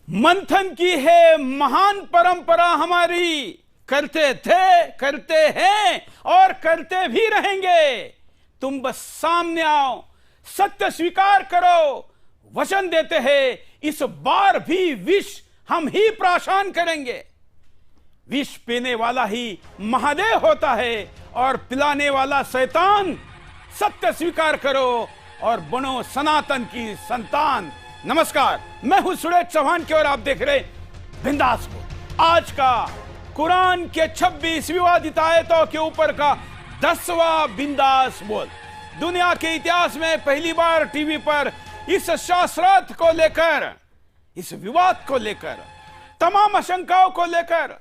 मंथन की है महान परंपरा हमारी, करते थे, करते हैं और करते भी रहेंगे। तुम बस सामने आओ, सत्य स्वीकार करो। वचन देते हैं इस बार भी विष हम ही प्राशन करेंगे। विष पीने वाला ही महादेव होता है और पिलाने वाला शैतान। सत्य स्वीकार करो और बनो सनातन की संतान। नमस्कार, मैं हूं सुरेश चौहान की और आप देख रहे बिंदास बोल। आज का कुरान के 26 विवादित आयतों के ऊपर का 10वां बिंदास बोल। दुनिया के इतिहास में पहली बार टीवी पर इस शास्त्रार्थ को लेकर, इस विवाद को लेकर, तमाम आशंकाओं को लेकर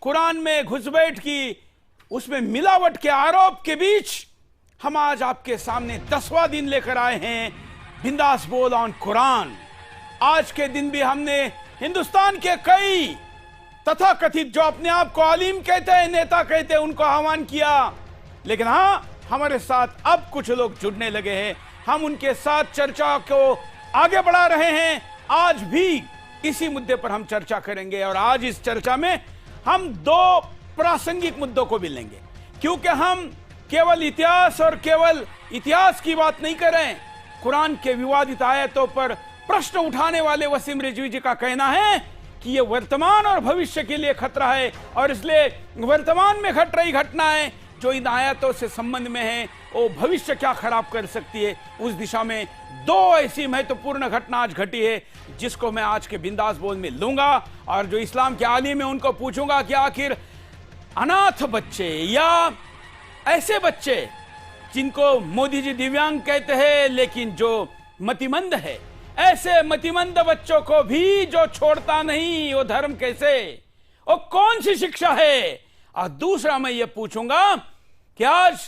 कुरान में घुसपैठ की, उसमें मिलावट के आरोप के बीच हम आज आपके सामने 10वां दिन लेकर आए हैं बिंदास बोल ऑन कुरान। आज के दिन भी हमने हिंदुस्तान के कई तथाकथित, जो अपने आप को आलिम कहते हैं, नेता कहते हैं, उनको आह्वान किया। लेकिन हां, हमारे साथ अब कुछ लोग जुड़ने लगे हैं। हम उनके साथ चर्चा को आगे बढ़ा रहे हैं। आज भी इसी मुद्दे पर हम चर्चा करेंगे और आज इस चर्चा में हम 2 प्रासंगिक मुद्दों को भी लेंगे, क्योंकि हम केवल इतिहास और केवल इतिहास की बात नहीं कर रहे हैं। कुरान के विवादित आयतों पर प्रश्न उठाने वाले वसीम रिजवी जी का कहना है कि यह वर्तमान और भविष्य के लिए खतरा है और इसलिए वर्तमान में घट रही घटनाएं जो इन आयतों से संबंध में है, वो भविष्य क्या खराब कर सकती है। उस दिशा में 2 ऐसी महत्वपूर्ण घटना आज घटी है जिसको मैं आज के बिंदास बोल में लूंगा और जो इस्लाम के आलिम है उनको पूछूंगा कि आखिर अनाथ बच्चे या ऐसे बच्चे जिनको मोदी जी दिव्यांग कहते हैं लेकिन जो मतिमंद है, ऐसे मतिमंद बच्चों को भी जो छोड़ता नहीं, वो धर्म कैसे, वो कौन सी शिक्षा है। और दूसरा मैं ये पूछूंगा कि आज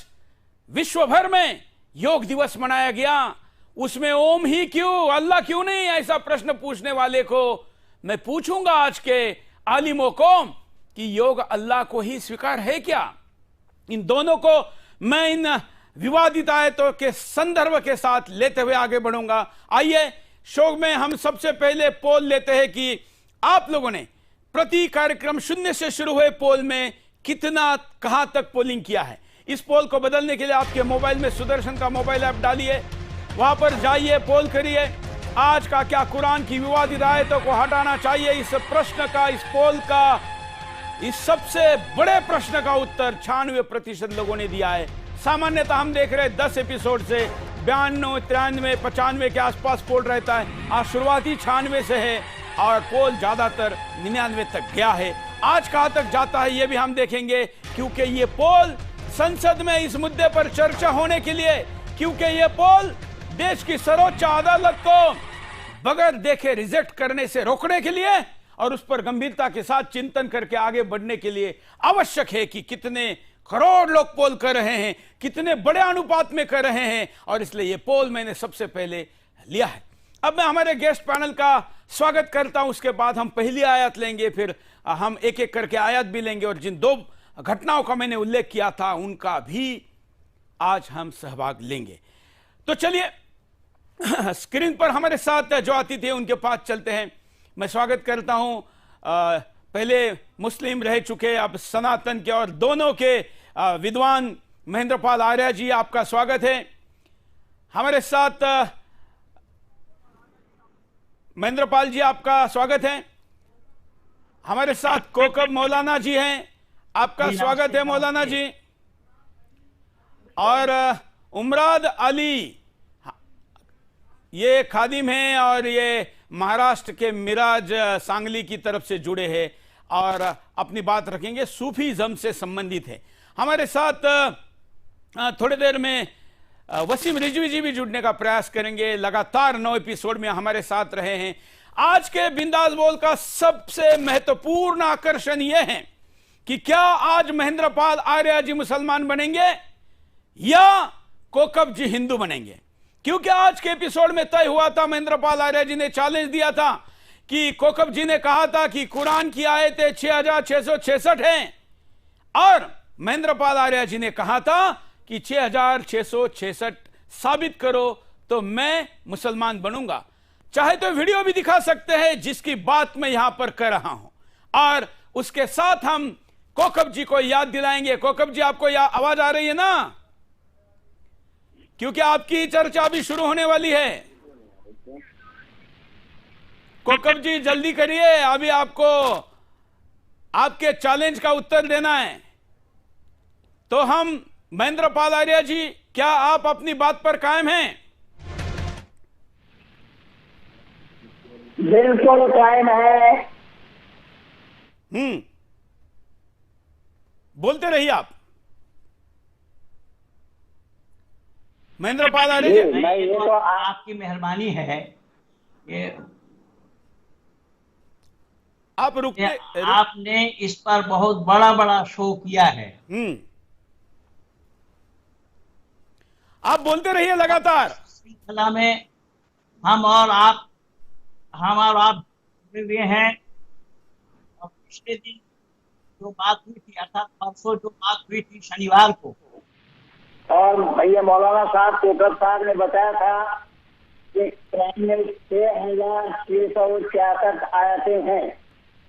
विश्व भर में योग दिवस मनाया गया, उसमें ओम ही क्यों, अल्लाह क्यों नहीं, ऐसा प्रश्न पूछने वाले को मैं पूछूंगा आज के आलिमों को कि योग अल्लाह को ही स्वीकार है क्या। इन दोनों को मैं इन विवादित आयतों के संदर्भ के साथ लेते हुए आगे बढ़ूंगा। आइए शो में हम सबसे पहले पोल लेते हैं कि आप लोगों ने प्रति कार्यक्रम 0 से शुरू हुए पोल में कितना, कहां तक पोलिंग किया है। इस पोल को बदलने के लिए आपके मोबाइल में सुदर्शन का मोबाइल ऐप डालिए, वहां पर जाइए, पोल करिए। आज का क्या कुरान की विवादित आयतों को हटाना चाहिए, इस प्रश्न का, इस पोल का, इस सबसे बड़े प्रश्न का उत्तर 96% लोगों ने दिया है। सामान्यतः हम देख रहे हैं 10 एपिसोड से 92, 93, 95 के आसपास पोल रहता है। आज शुरुआती 96 से है और पोल ज्यादातर 99 तक गया है। आज कहां तक जाता है ये भी हम देखेंगे, क्योंकि ये पोल संसद में इस मुद्दे पर चर्चा होने के लिए, क्योंकि ये पोल देश की सर्वोच्च अदालत को बगैर देखे रिजेक्ट करने से रोकने के लिए और उस पर गंभीरता के साथ चिंतन करके आगे बढ़ने के लिए आवश्यक है कि कितने करोड़ लोग पोल कर रहे हैं, कितने बड़े अनुपात में कर रहे हैं, और इसलिए ये पोल मैंने सबसे पहले लिया है। अब मैं हमारे गेस्ट पैनल का स्वागत करता हूं, उसके बाद हम पहली आयत लेंगे, फिर हम एक एक करके आयत भी लेंगे और जिन 2 घटनाओं का मैंने उल्लेख किया था उनका भी आज हम सहभाग लेंगे। तो चलिए स्क्रीन पर हमारे साथ जो अतिथि है उनके पास चलते हैं। मैं स्वागत करता हूं पहले मुस्लिम रह चुके, अब सनातन के और दोनों के विद्वान महेंद्रपाल आर्य जी, आपका स्वागत है। हमारे साथ महेंद्रपाल जी, आपका स्वागत है। हमारे साथ कोकब मौलाना जी हैं, आपका स्वागत है मौलाना जी। और उमराद अली, ये खादिम हैं और ये महाराष्ट्र के मिराज सांगली की तरफ से जुड़े हैं और अपनी बात रखेंगे, सूफीज़म से संबंधित है। हमारे साथ थोड़ी देर में वसीम रिजवी जी भी जुड़ने का प्रयास करेंगे, लगातार 9 एपिसोड में हमारे साथ रहे हैं। आज के बिंदास बोल का सबसे महत्वपूर्ण आकर्षण यह है कि क्या आज महेंद्रपाल आर्य जी मुसलमान बनेंगे या कोकब जी हिंदू बनेंगे, क्योंकि आज के एपिसोड में तय हुआ था, महेंद्रपाल आर्य जी ने चैलेंज दिया था कि कोकब जी ने कहा था कि कुरान की आयतें 6666 हैं और महेंद्रपाल आर्य जी ने कहा था कि 6666 साबित करो तो मैं मुसलमान बनूंगा। चाहे तो वीडियो भी दिखा सकते हैं जिसकी बात मैं यहां पर कर रहा हूं, और उसके साथ हम कोकब जी को याद दिलाएंगे। कोकब जी, आपको आवाज आ रही है ना? क्योंकि आपकी चर्चा भी शुरू होने वाली है। कोकब जी जल्दी करिए, अभी आपको आपके चैलेंज का उत्तर देना है। तो हम महेंद्र पाल आर्य जी, क्या आप अपनी बात पर कायम हैं? बिल्कुल कायम है। बोलते रहिए आप, महेंद्र पाल आर्य जी। ये तो आपकी मेहरबानी है कि आप रुकते आपने इस पर बहुत बड़ा बड़ा शो किया है। आप बोलते रहिए लगातार। श्रृंखला में हम और आप जुड़े हुए हैं। और पिछले दिन जो बात हुई थी, अर्थात परसों जो बात हुई थी शनिवार को, और भैया मौलाना साहब कोकब साहब ने बताया था कि कुरान में 6,666 आयतें हैं।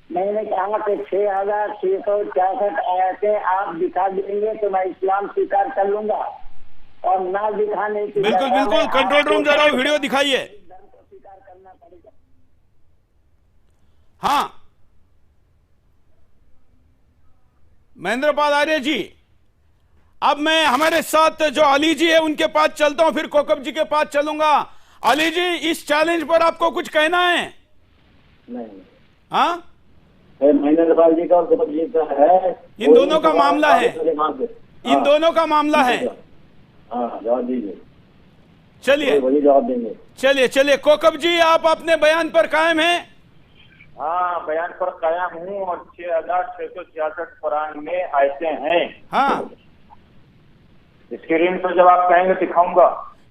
मैंने कहा कि 6,666 आयतें आप दिखा देंगे तो मैं इस्लाम स्वीकार कर लूंगा, और ना दिखाने की बिल्कुल बिल्कुल, कंट्रोल रूम जरा वीडियो दिखाइए। स्वीकार करना पड़ेगा। हाँ, महेंद्र पाल आर्य जी, अब मैं हमारे साथ जो अली जी है उनके पास चलता हूं, फिर कोकब जी के पास चलूंगा। अली जी, इस चैलेंज पर आपको कुछ कहना है? नहीं। हाँ, महेंद्र पाल जी का और कोकब जी का है, इन दोनों का मामला है, इन दोनों का मामला है। हाँ, जवाब दीजिए। चलिए वही जवाब देंगे। चलिए कोकब जी, आप अपने बयान पर कायम हैं? हाँ, बयान पर कायम हूँ, और 6,666 कुरान में आयतें हैं। हाँ, स्क्रीन पर जब आप कहेंगे दिखाऊंगा।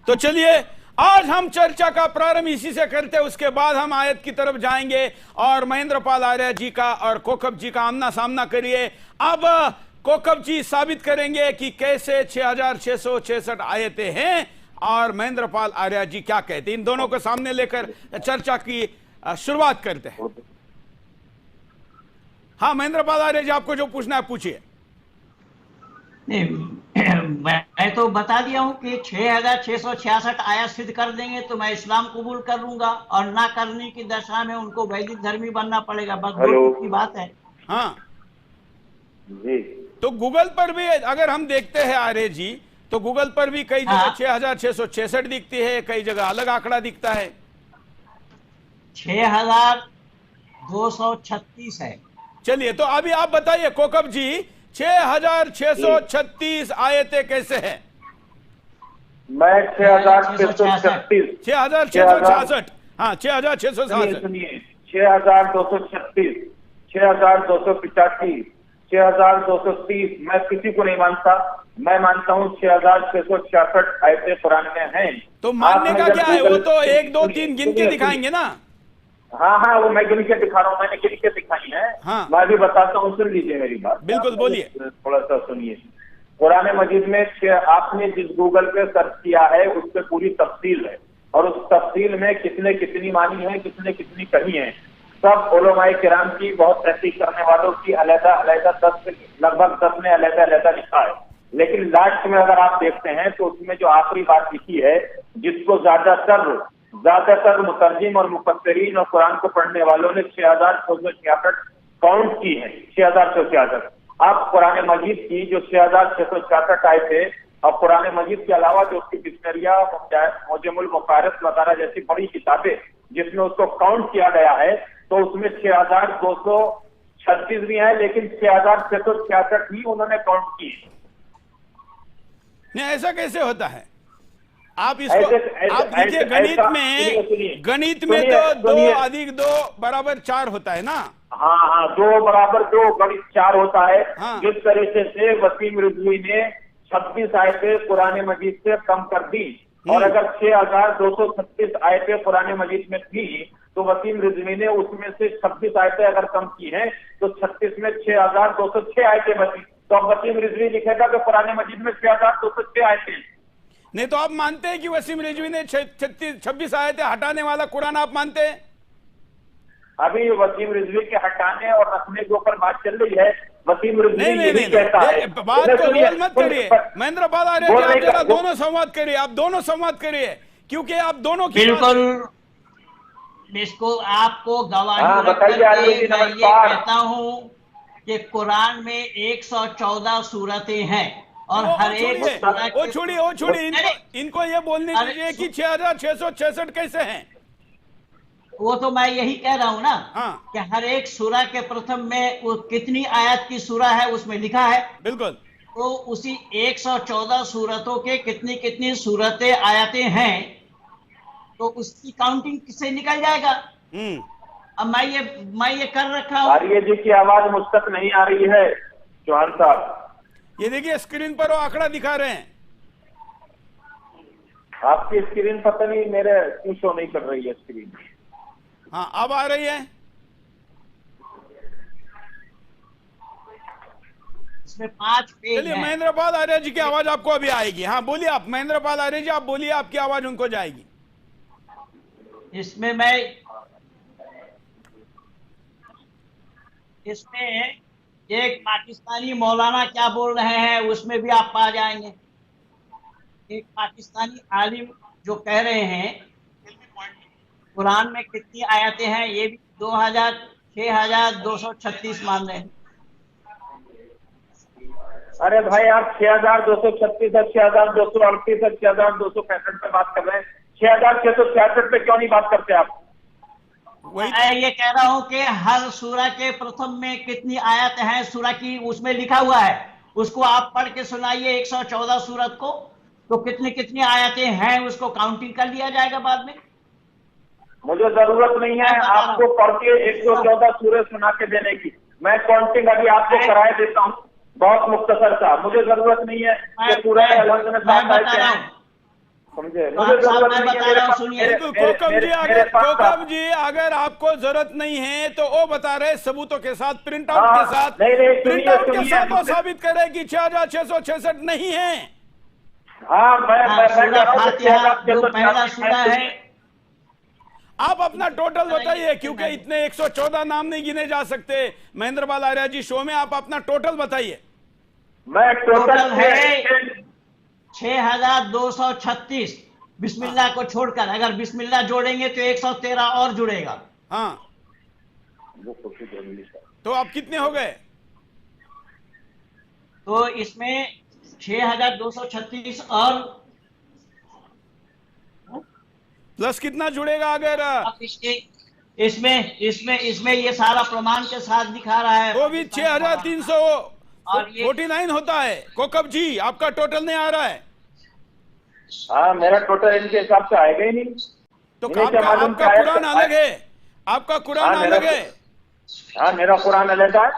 तो चलिए आज हम चर्चा का प्रारंभ इसी से करते हैं, उसके बाद हम आयत की तरफ जाएंगे और महेंद्र पाल आर्य जी का और कोकब जी का आमना सामना करिए। अब कोकब जी साबित करेंगे कि कैसे 6,666 आयतें हैं और महेंद्र पाल आर्य जी क्या कहते हैं। इन दोनों को सामने लेकर चर्चा की शुरुआत करते हैं। हाँ, महेंद्र पाल आर्य जी, आपको जो पूछना है पूछिए। मैं तो बता दिया हूं कि 6,666 आयत सिद्ध कर देंगे तो मैं इस्लाम कबूल कर लूंगा, और ना करने की दशा में उनको वैदिक धर्मी बनना पड़ेगा। बस दो की बात है। हाँ जी, तो गूगल पर भी अगर हम देखते हैं आर्य जी, तो गूगल पर भी कई जगह 6,666 दिखती है, कई जगह अलग आंकड़ा दिखता है। 6,236 है। चलिए, तो अभी आप बताइए कोकब जी, 6,636 आयतें कैसे हैं? मैं 6,666 6,666 हाँ, 6,666 सुनिए, 6,236, 6,285, 6,230। मैं किसी को नहीं मानता, मैं मानता हूँ 6,666 आयतें कुरान में हैं। तो मानने का क्या है? वो तो 1, 2, 3 गिन के दिखाएंगे ना। हाँ, वो मैं गिन के दिखा रहा हूँ, मैंने गिन के दिखाई है। हाँ, मैं भी बताता हूँ, सुन लीजिए मेरी बात। बिल्कुल बोलिए। थोड़ा सा सुनिए। कुरान मजीद में आपने जिस गूगल पे सर्च किया है उस पे पूरी तफसील है, और उस तफसील में किसने कितनी मानी है, किसने कितनी कही है, सब उलमाए किराम की, बहुत तहकीक करने वालों की अलग लगभग 10 ने अलग लिखा है। लेकिन लास्ट में अगर आप देखते हैं तो उसमें जो आखिरी बात लिखी है, जिसको ज्यादातर मुतर्जिम और मुफस्सिरीन और कुरान को पढ़ने वालों ने 6,666 काउंट की है। 6,666। अब कुरान मजीद की जो 6,666 आयतें, और कुरान मजीद के अलावा जो उसकी डिक्शनरिया, मुजमुल मुफारिस वगैरह जैसी बड़ी किताबें जिसमें उसको काउंट किया गया है, तो उसमें 6,236 भी है, लेकिन 6,666 ही उन्होंने काउंट की। नहीं, ऐसा कैसे होता है? आप इसको आप देखिए, गणित में तो 2 अधिक 2 बराबर 4 होता है ना। हाँ, 2 बराबर 2 गणित 4 होता है। हाँ। जिस तरीके से वसीम रिजवी ने 26 आयतें कुरान मजीद से कम कर दी, और अगर 6,236 आयतें कुरान मजीद में थी, तो वसीम रिजवी ने उसमें से 26 आयतें अगर कम की हैं, तो 36 में 6,206 आयतें बची। तो अब वसीम रिजवी लिखेगा कि कुरान मजीद में 6,206 आयतें। नहीं तो आप मानते हैं कि वसीम रिजवी ने 26 आयतें हटाने वाला कुरान आप मानते हैं? अभी वसीम रिजवी के हटाने और रखने के ऊपर बात चल रही है। वसीम रिजवी यही कहता है, बात को गोल मत करिए महेंद्रपाल आर्य जी, आप जरा दोनों संवाद करिए, आप दोनों संवाद करिए, क्योंकि आप दोनों की बिल्कुल इसको आपको गवाही बताइए। मैं ये कहता हूँ कि कुरान में 114 सूरतें हैं और हर एक वो छोड़िए इनको ये बोलने दीजिए कि 6666 कैसे हैं। वो तो मैं यही कह रहा हूँ ना हाँ। कि हर एक सूरा के प्रथम में वो कितनी आयत की सूरा है उसमें लिखा है। बिल्कुल। तो उसी 114 सूरतों के कितनी कितनी सूरतें आयतें हैं तो उसकी काउंटिंग किससे निकल जाएगा। अब मैं ये कर रखा हूँ। आर्य जी की आवाज मुझ तक नहीं आ रही है चौहान साहब। ये देखिए स्क्रीन पर वो आंकड़ा दिखा रहे हैं। आपकी स्क्रीन पता नहीं मेरे क्यों शो नहीं कर रही है स्क्रीन। हाँ अब आ रही है। इसमें 5 पेज चलिए महेंद्रपाल आर्य जी की आवाज आपको अभी आएगी। हाँ बोलिए आप महेंद्रपाल आर्य जी, आप बोलिए, आपकी आवाज उनको जाएगी। इसमें एक पाकिस्तानी मौलाना क्या बोल रहे हैं उसमें भी आप पा जाएंगे। एक पाकिस्तानी आलिम जो कह रहे हैं कुरान में कितनी आयतें हैं ये भी 6236 मान रहे हैं। अरे भाई आप 6236 और 6238 और 6265 पे बात कर रहे हैं, 6666 पे क्यों नहीं बात करते आप? मैं ये कह रहा हूँ कि हर सूरा के प्रथम में कितनी आयत हैं सूरा की उसमें लिखा हुआ है, उसको आप पढ़ के सुनाइए 114 सूरत को, तो कितनी कितनी आयतें हैं उसको काउंटिंग कर लिया जाएगा बाद में। मुझे जरूरत नहीं है आपको पढ़ के 114 सूरत सुना के देने की। मैं काउंटिंग अभी आपको कराए देता हूँ बहुत मुख्तसर सा। मुझे जरूरत नहीं है कि पूरा समझे। मुझे जरूरत नहीं है। कोकम जी अगर आपको जरूरत नहीं है तो वो बता रहे सबूतों के साथ, प्रिंट आउट के साथ, प्रिंट आउट के साथ वो साबित करे कि 6666 नहीं है। हाँ मैं पहला सूरा है। आप अपना टोटल बताइए क्योंकि इतने 114 नाम नहीं गिने जा सकते। महेंद्रपाल आर्य जी शो में आप अपना टोटल बताइए। मैं टोटल है 6236 बिस्मिल्लाह को छोड़कर। अगर बिस्मिल्लाह जोड़ेंगे तो 113 और जुड़ेगा। हाँ तो आप कितने हो गए? तो इसमें 6236 और प्लस कितना जुड़ेगा अगर इसमें ये सारा प्रमाण के साथ दिखा रहा है वो भी 6349 होता है। कोकब जी आपका टोटल नहीं आ रहा है। हाँ मेरा टोटल इनके हिसाब से आएगा ही नहीं। तो आपका कुरान अलग है, आपका कुरान अलग है। हाँ मेरा कुरान अलग है।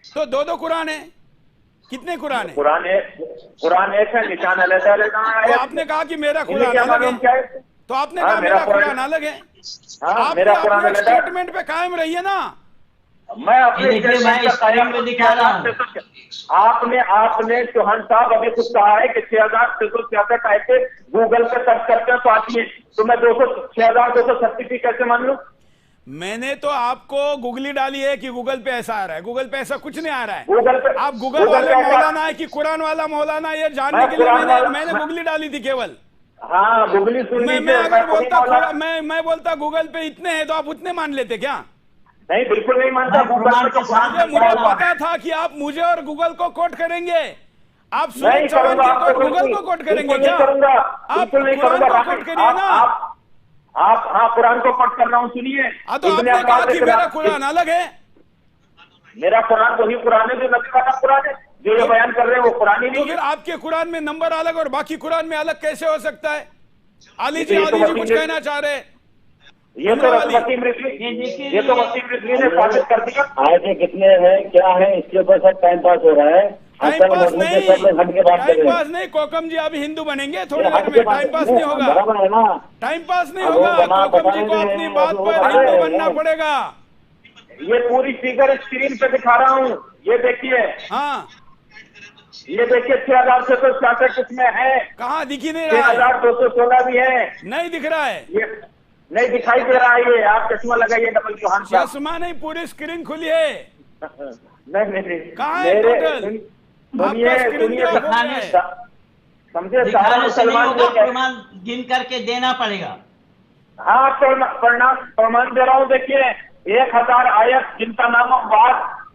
तो दो कुरान है। कितने कुरान है? कुरान एक है, निशान अलग है। तो आपने कहा कि मेरा कुरान अलग है, तो आपने कहा मेरा कुरान अलग है। आप मेरा कुरान अलग है। स्टेटमेंट पे कायम रहिए ना। मैं अपने में दिखा रहा हूँ। आपने चौहान साहब अभी कुछ कहा है कि 6666 आयतें गूगल पे सर्च करते हैं तो आती है, तो मैं 6236 कैसे मान लूं? मैंने तो आपको गूगली डाली है कि गूगल पे ऐसा आ रहा है। गूगल पे ऐसा कुछ नहीं आ रहा है। गूगल पे आप गूगल वाले मौलाना है कि कुरान वाला मौलाना, ये जानने के लिए मैंने गूगली डाली थी केवल। हाँ गूगली सुन लीजिए। मैं अगर बोलता मैं बोलता गूगल पे इतने हैं तो आप उतने मान लेते क्या? नहीं बिल्कुल नहीं मानता। मुझे पता था कि आप मुझे और गूगल को कोट करेंगे। आप सुनील चौहान की गूगल को कोट करेंगे क्या? आप कुरान को कोट करिए ना। आप हाँ कुरान को कोट कर रहा हूँ, सुनिए। तो आपने कहा कि मेरा कुरान अलग है। मेरा कुरान वही कुरान है जो नबी वाला कुरान है, जो ये बयान कर रहे हैं वो कुरान ही नहीं है। तो फिर आपके कुरान में नंबर अलग और बाकी कुरान में अलग कैसे हो सकता है? अली जी कुछ कहना चाह रहे हैं। ये तो वसीम रिजवी ने साबित कर दिया। आयतें कितने हैं क्या है इसके ऊपर सब टाइम पास हो रहा है। टाइम पास नहीं कोकम जी अभी हिंदू बनेंगे थोड़ी देर में। टाइम पास नहीं होगा, टाइम पास नहीं होगा। कोकम जी को अपनी बात पर हिंदू बनना पड़ेगा। ये पूरी फिगर स्क्रीन पे दिखा रहा हूँ, ये देखिए। हाँ ये देखिए 6,666 किसमें है, कहाँ दिख ही नहीं रहा है? 6,216 भी है। नहीं दिख रहा है, ये नहीं दिखाई दे रहा है। ये आप चश्मा लगाइए डबल चौहान साहब। चश्मा नहीं, पूरी स्क्रीन खुली है। नहीं कहाँ है टोटल? सुनिए आपका स्क्रीन सुनिए, क्या हो गया है? समझे, सारा दिखाने से नहीं मुसलमान होगा, लोग हैं। प्रमाण गिन करके देना पड़ेगा। हाँ प्रमाण दे रहा हूँ। देखिए 1,000 आयत जिनका नाम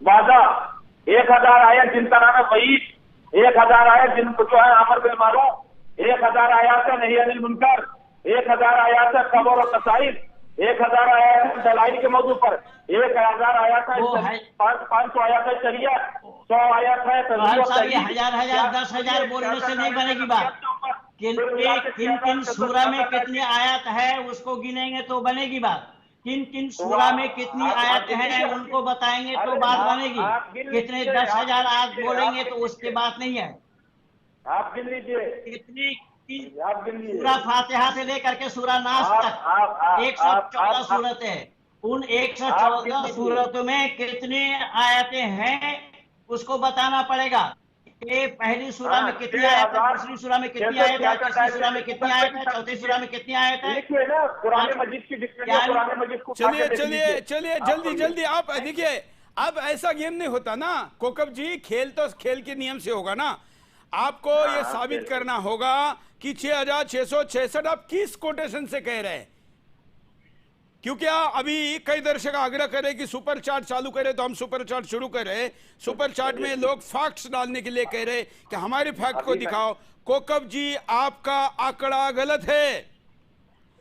वादा, 1,000 आयत जिनका नाम है वईद, 1,000 आयत जिनको जो है अमर बिल मारूफ, 1,000 आयत है नहीं अनिल मुनकर, 1,000 आयत है खबर और तसाइल, 1,000 आयत है दलाइल के मौजू पर, 1,000 आयत है 500 आयत है शरीयत, 100 आयत है साहब ये हजार 10,000 बोलने से नहीं बनेगी बात। किन किन सूरा में कितनी आयत है उसको गिनेंगे तो बनेगी बात। किन किन सूरा में कितनी आयत है उनको बताएंगे तो बात बनेगी। कितने 10,000 आयत बोलेंगे तो उसके बात नहीं है। आप गिन लीजिए, कितनी आप गिन लीजिए। सूरा फातिहा से लेकर के सूरा नास तक 114 सूरत है। उन 114 सूरतों में कितनी आयतें हैं उसको बताना पड़ेगा। कि पहली सूरा में कितनी आयत है, दूसरी सूरा में कितनी आयत है, तीसरी सूरा में कितनी आयत है, चौथी सूरा में कितनी आयत है। देखिए ना कुरान मजीद की डिक्शनरी, कुरान मजीद को चलिए जल्दी आप देखिए। अब ऐसा गेम नहीं होता ना कोकब जी, खेल तो खेल के नियम से होगा ना। आपको ये साबित करना होगा कि 6,666 आप किस कोटेशन से कह रहे हैं। क्योंकि अभी कई दर्शक आग्रह करे कि सुपर चार्ट चालू करे, तो हम सुपर चार्ट शुरू करे। सुपर चार्ट में लोग फैक्ट्स डालने के लिए कह रहे कि हमारे फैक्ट को दिखाओ। कोकब जी आपका आंकड़ा गलत है।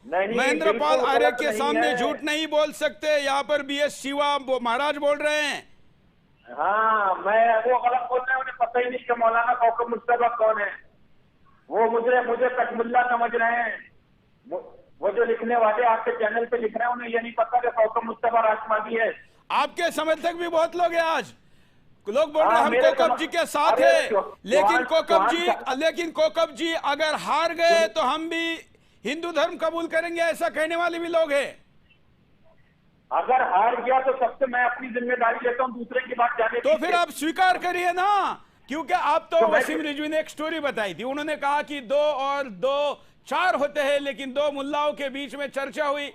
महेंद्र पाल आर्य के सामने झूठ नहीं बोल सकते। यहाँ पर BS शिवा महाराज बोल रहे हैं। हाँ मैं वो गलत बोल रहे हैं, उन्हें पता ही नहीं कि मौलाना कोकब मुस्तफा कौन है। वो मुझे कटमुल्ला समझ रहे हैं। वो जो लिखने वाले आपके चैनल पे लिख रहे हैं उन्हें ये नहीं पता कि कोकब मुस्तफा राष्ट्रवादी है। आपके समर्थक भी बहुत लोग हैं। आज लोग बोल रहे हैं हम कोकब जी के साथ है, लेकिन कोकब जी अगर हार गए तो हम भी हिंदू धर्म कबूल करेंगे, ऐसा कहने वाले भी लोग हैं। अगर हार गया तो सबसे मैं अपनी जिम्मेदारी लेता हूं, दूसरे की बात जाने तो फिर आप स्वीकार करिए ना। क्योंकि आप तो वसीम रिजवी ने एक स्टोरी बताई थी। उन्होंने कहा कि 2 और 2 4 होते हैं, लेकिन 2 मुल्लाओं के बीच में चर्चा हुई।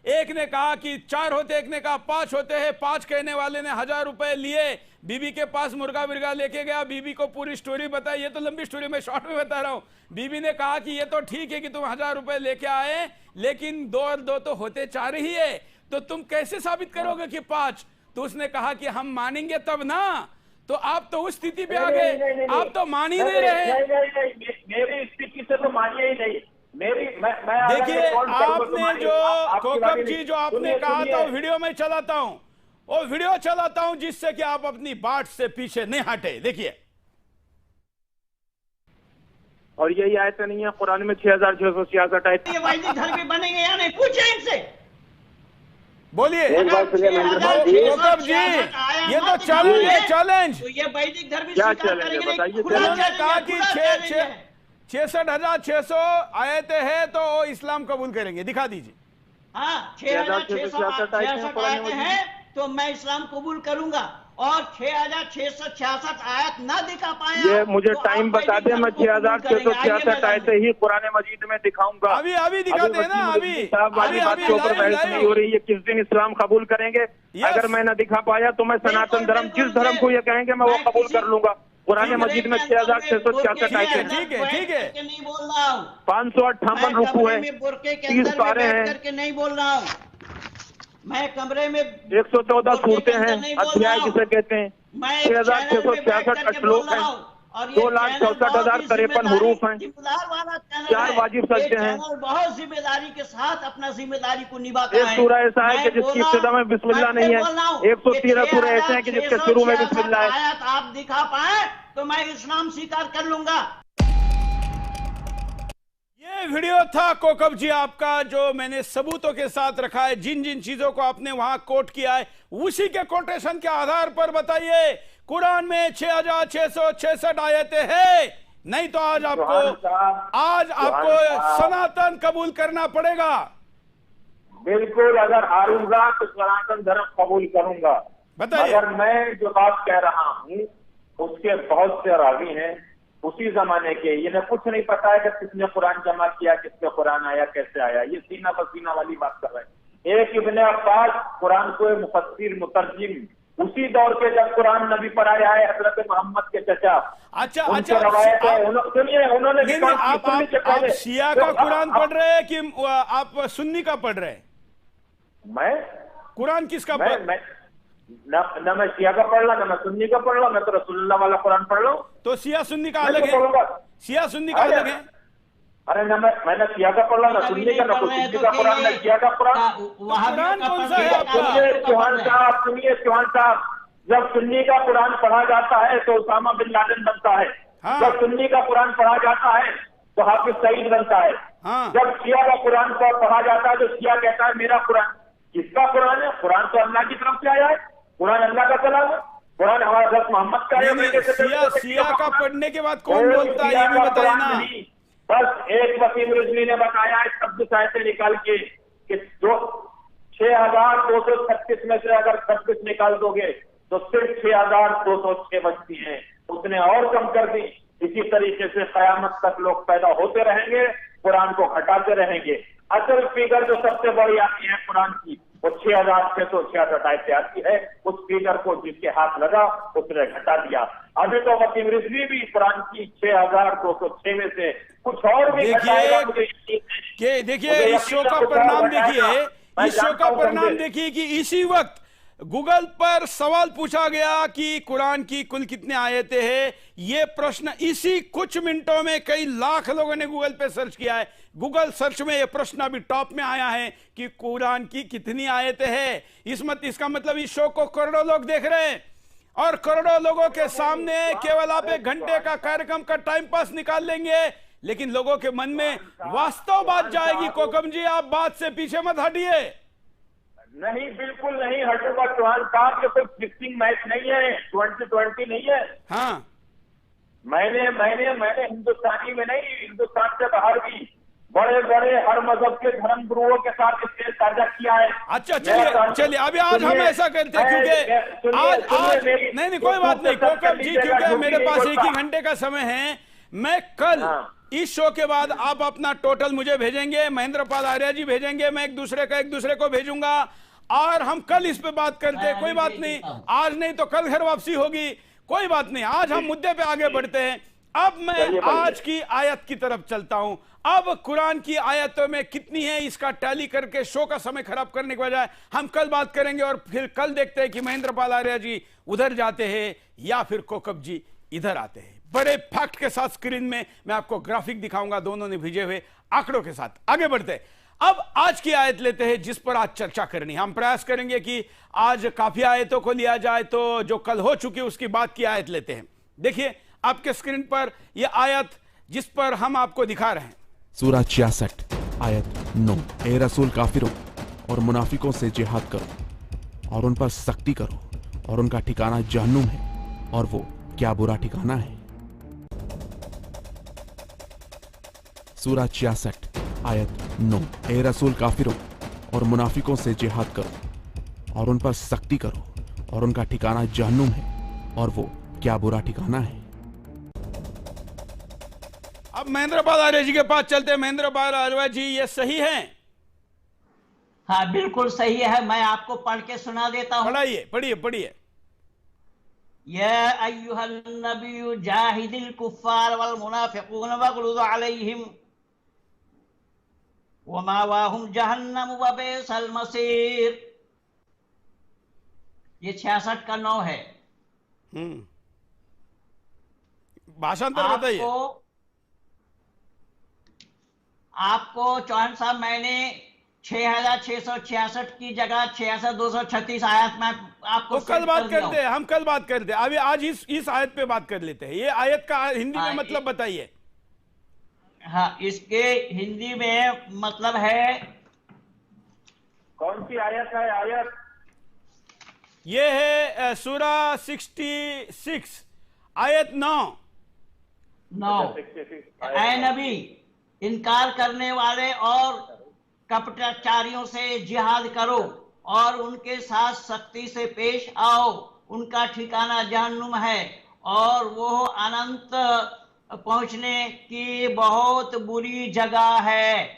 एक ने कहा कि 4 होते, एक ने कहा 5 होते हैं। 5 कहने वाले ने 1,000 रुपए लिए, बीबी के पास मुर्गा बिर्गा लेके गया, बीबी को पूरी स्टोरी बताई। ये तो लंबी स्टोरी में शॉर्ट में बता रहा हूं। बीबी ने कहा कि ये तो ठीक है कि तुम 1,000 रुपए लेके आए, लेकिन 2 और 2 तो होते 4 ही है, तो तुम कैसे साबित करोगे कि 5? तो उसने कहा कि हम मानेंगे तब ना। तो आप तो उस स्थिति पे आ गए, आप तो मान ही नहीं रहे। मेरी स्थिति से तो मानिए ही नहीं। देखिए आपने जो कोकब जी जो आपने कहा था वो वीडियो में चलाता हूं, वो वीडियो चलाता हूं जिससे कि आप अपनी बात से पीछे नहीं हटे। देखिए, और यही आयत नहीं है कुरान में 6,666 आयत। ये वैदिक धर्म में बनेंगे या नहीं, पूछे इनसे। बोलिए कोकब जी, ये तो चैलेंज। तो ये वैदिक धर्म क्या चैलेंज है बताइए। उन्होंने कहा कि 66,600 आयतें हैं तो वो इस्लाम कबूल करेंगे। दिखा दीजिए। हाँ 6,666 आयतें हैं तो मैं इस्लाम कबूल करूंगा, और 6,666 आयत ना दिखा पाया ये मुझे तो टाइम बता दे, मैं 6,666 आयतें ही कुरान मजीद में दिखाऊंगा। अभी दिखाते हैं ना। अभी बात के ऊपर बहस नहीं हो रही है, किस दिन इस्लाम कबूल करेंगे। अगर मैं न दिखा पाया तो मैं सनातन धर्म, जिस धर्म को ये कहेंगे मैं वो कबूल कर लूंगा। कुरान मजीद में 6,666 आयतें, ठीक है। नहीं बोल रहा हूँ, 558 रुकू है, 30 पारे हैं, करके नहीं बोल रहा हूँ। मैं कमरे में 114 सूरतें हैं, अध्याय जिसे कहते हैं, 6,666 श्लोक हैं, 2,64,053 हरूफ हैं, 4 वाजिब सजदे हैं। बहुत जिम्मेदारी के साथ अपना जिम्मेदारी को निभाता है। एक सूरह ऐसा है कि जिसकी इब्तिदा में बिस्मिल्लाह नहीं है, 113 सूरह ऐसे हैं कि जिसके शुरू में बिस्मिल्लाह है। आप दिखा पाए तो मैं इस्लाम स्वीकार कर लूंगा। ये वीडियो था कोकब जी आपका, जो मैंने सबूतों के साथ रखा है। जिन जिन चीजों को आपने वहां कोट किया है उसी के कोटेशन के आधार पर बताइए। कुरान में 6,666 आयतें हैं, नहीं तो आज आपको सनातन कबूल करना पड़ेगा। बिल्कुल, अगर हारूंगा तो सनातन धर्म कबूल करूंगा। बताइए। अगर मैं जो बात कह रहा हूँ उसके बहुत से रावी हैं उसी जमाने के, इन्हें कुछ नहीं पता है कि किसने कुरान जमा किया, किसके कुरान आया, कैसे आया। ये सीना पसीना वाली बात कर रहे हैं। एक इब्ने अब्बास कुरान को मुफस्सिर मुतरजिम उसी दौर के जब कुरान नबी पर आया है, हजरत मोहम्मद के चचा। अच्छा, रवायत है, सुनिए, उन्होंने आप शिया का कुरान पढ़ रहे हैं कि आप सुन्नी का पढ़ रहे हैं? मैं कुरान किसका पढ़? न मैं शिया का पढ़ रहा, न मैं सुन्नी का पढ़ रहा, मैं तो रसूलुल्लाह वाला कुरान पढ़ रहा हूँ। तो शिया सुन्नी का अलग है, शिया सुन्नी का अलग है। अरे ना मैंने शिया का पढ़ रहा, ना सुन्नी का, ना सुन्नी का कुरान, ना शिया का कुरान। कुरान कौन सा है आपका? सुनिए चौहान साहब, जब सुन्नी का कुरान पढ़ा जाता है तो उसामा बिन लादेन बनता है। हाँ। जब सुन्नी का कुरान पढ़ा जाता है तो हाफिज सईद बनता है। हाँ। जब शिया का कुरान पढ़ा जाता है तो शिया कहता है मेरा कुरान। किसका कुरान है? कुरान तो अल्लाह की तरफ से आया है, कुरान अल्लाह का कलाम है, कुरान हमारा हज़रत मोहम्मद का है। शिया का पढ़ने के बाद कौन बोलता है ये भी बताइए ना। बस एक वसीम रिजवी ने बताया है शब्द साहित्य निकाल के कि जो 6236 में से अगर 36 निकाल दोगे तो सिर्फ 6206 बचती हैं, उसने और कम कर दी। इसी तरीके से कयामत तक लोग पैदा होते रहेंगे, कुरान को घटाते रहेंगे। असल फिगर जो सबसे बड़ी आती है कुरान की वो 6666 आयतें आती है। उस फिगर को जिसके हाथ लगा उसने घटा दिया। अभी तो वसीम रिजवी भी कुरान की 6206 में से कुछ और भी घटाएगा। देखिए इस शो का परिणाम देखिए, इस शो का परिणाम देखिए कि इसी वक्त गूगल पर सवाल पूछा गया कि कुरान की कुल कितने आयतें हैं। यह प्रश्न इसी कुछ मिनटों में कई लाख लोगों ने गूगल पे सर्च किया है। गूगल सर्च में यह प्रश्न अभी टॉप में आया है कि कुरान की कितनी आयतें हैं। इसका मतलब इस शो को करोड़ों लोग देख रहे हैं और करोड़ों लोगों के सामने केवल आप 1 घंटे का कार्यक्रम का टाइम पास निकाल लेंगे, लेकिन लोगों के मन में वास्तव बात जाएगी। कोकम जी, आप बात से पीछे मत हटिए। नहीं, बिल्कुल नहीं हटूंगा चौहान साहब, ये कोई फिक्सिंग मैच नहीं है, 2020 नहीं है। हाँ, मैंने हिंदुस्तानी में नहीं, हिंदुस्तान से बाहर भी बड़े बड़े हर मजहब के धर्म गुरुओं के साथ इससे साझा किया है। अच्छा, चलिए अभी आज हम ऐसा करते हैं क्योंकि आज नहीं कोई बात नहीं कोकम जी, क्योंकि मेरे पास 1 ही घंटे का समय है। मैं कल इस शो के बाद आप अपना टोटल मुझे भेजेंगे, महेंद्र पाल आर्या जी भेजेंगे, मैं एक दूसरे को भेजूंगा और हम कल इस पे बात करते हैं। कोई बात नहीं, आज नहीं तो कल घर वापसी होगी, कोई बात नहीं। आज हम मुद्दे पे आगे बढ़ते हैं। अब मैं आज की आयत की तरफ चलता हूं। अब कुरान की आयतों में कितनी है इसका टैली करके शो का समय खराब करने के बजाय हम कल बात करेंगे और फिर कल देखते हैं कि महेंद्र पाल आर्या जी उधर जाते हैं या फिर कोकब जी इधर आते हैं। बड़े फैक्ट के साथ स्क्रीन में मैं आपको ग्राफिक दिखाऊंगा, दोनों ने भेजे हुए आंकड़ों के साथ। आगे बढ़ते हैं। अब आज की आयत लेते हैं जिस पर आज चर्चा करनी। हम प्रयास करेंगे कि आज काफी आयतों को लिया जाए, तो जो कल हो चुकी उसकी बात की आयत लेते हैं। देखिए आपके स्क्रीन पर यह आयत जिस पर हम आपको दिखा रहे हैं, सूरा 66 आयत 9। ए रसूल, काफिरों और मुनाफिकों से जिहाद करो और उन पर सख्ती करो और उनका ठिकाना जहन्नुम है और वो क्या बुरा ठिकाना है। सूरा 66 आयत 9। ए रसूल, काफिरों और मुनाफिकों से जिहाद करो और उन पर सख्ती करो और उनका ठिकाना जहन्नुम है और वो क्या बुरा ठिकाना है। अब महेंद्र पाल आर्या जी के पास चलते हैं। महेंद्र पाल आर्या जी, ये सही है? हाँ, बिल्कुल सही है। मैं आपको पढ़ के सुना देता हूं। पढ़िए। या अय्युहन नबिय्यु जाहिदिल कुफ्फार वल मुनाफिकून वगलुज़ अलैहिम व मावाहुम जहन्नम व बि'सल मसीर। ये 66 का 9 है। भाषांतर बताइए। आपको चौहान साहब, मैंने 6666 की जगह 6236 आयत में आपको तो कल बात करते हैं, हम कल बात करते हैं। अभी आज इस आयत पे बात कर लेते हैं। ये आयत का हिंदी में मतलब बताइए। हाँ, इसके हिंदी में मतलब है, कौन सी आयत है? आयत ये है सूरा 66 आयत 9। ऐ नबी, इनकार करने वाले और कपटाचारियों से जिहाद करो और उनके साथ सख्ती से पेश आओ, उनका ठिकाना जहन्नुम है और वो अनंत पहुंचने की बहुत बुरी जगह है।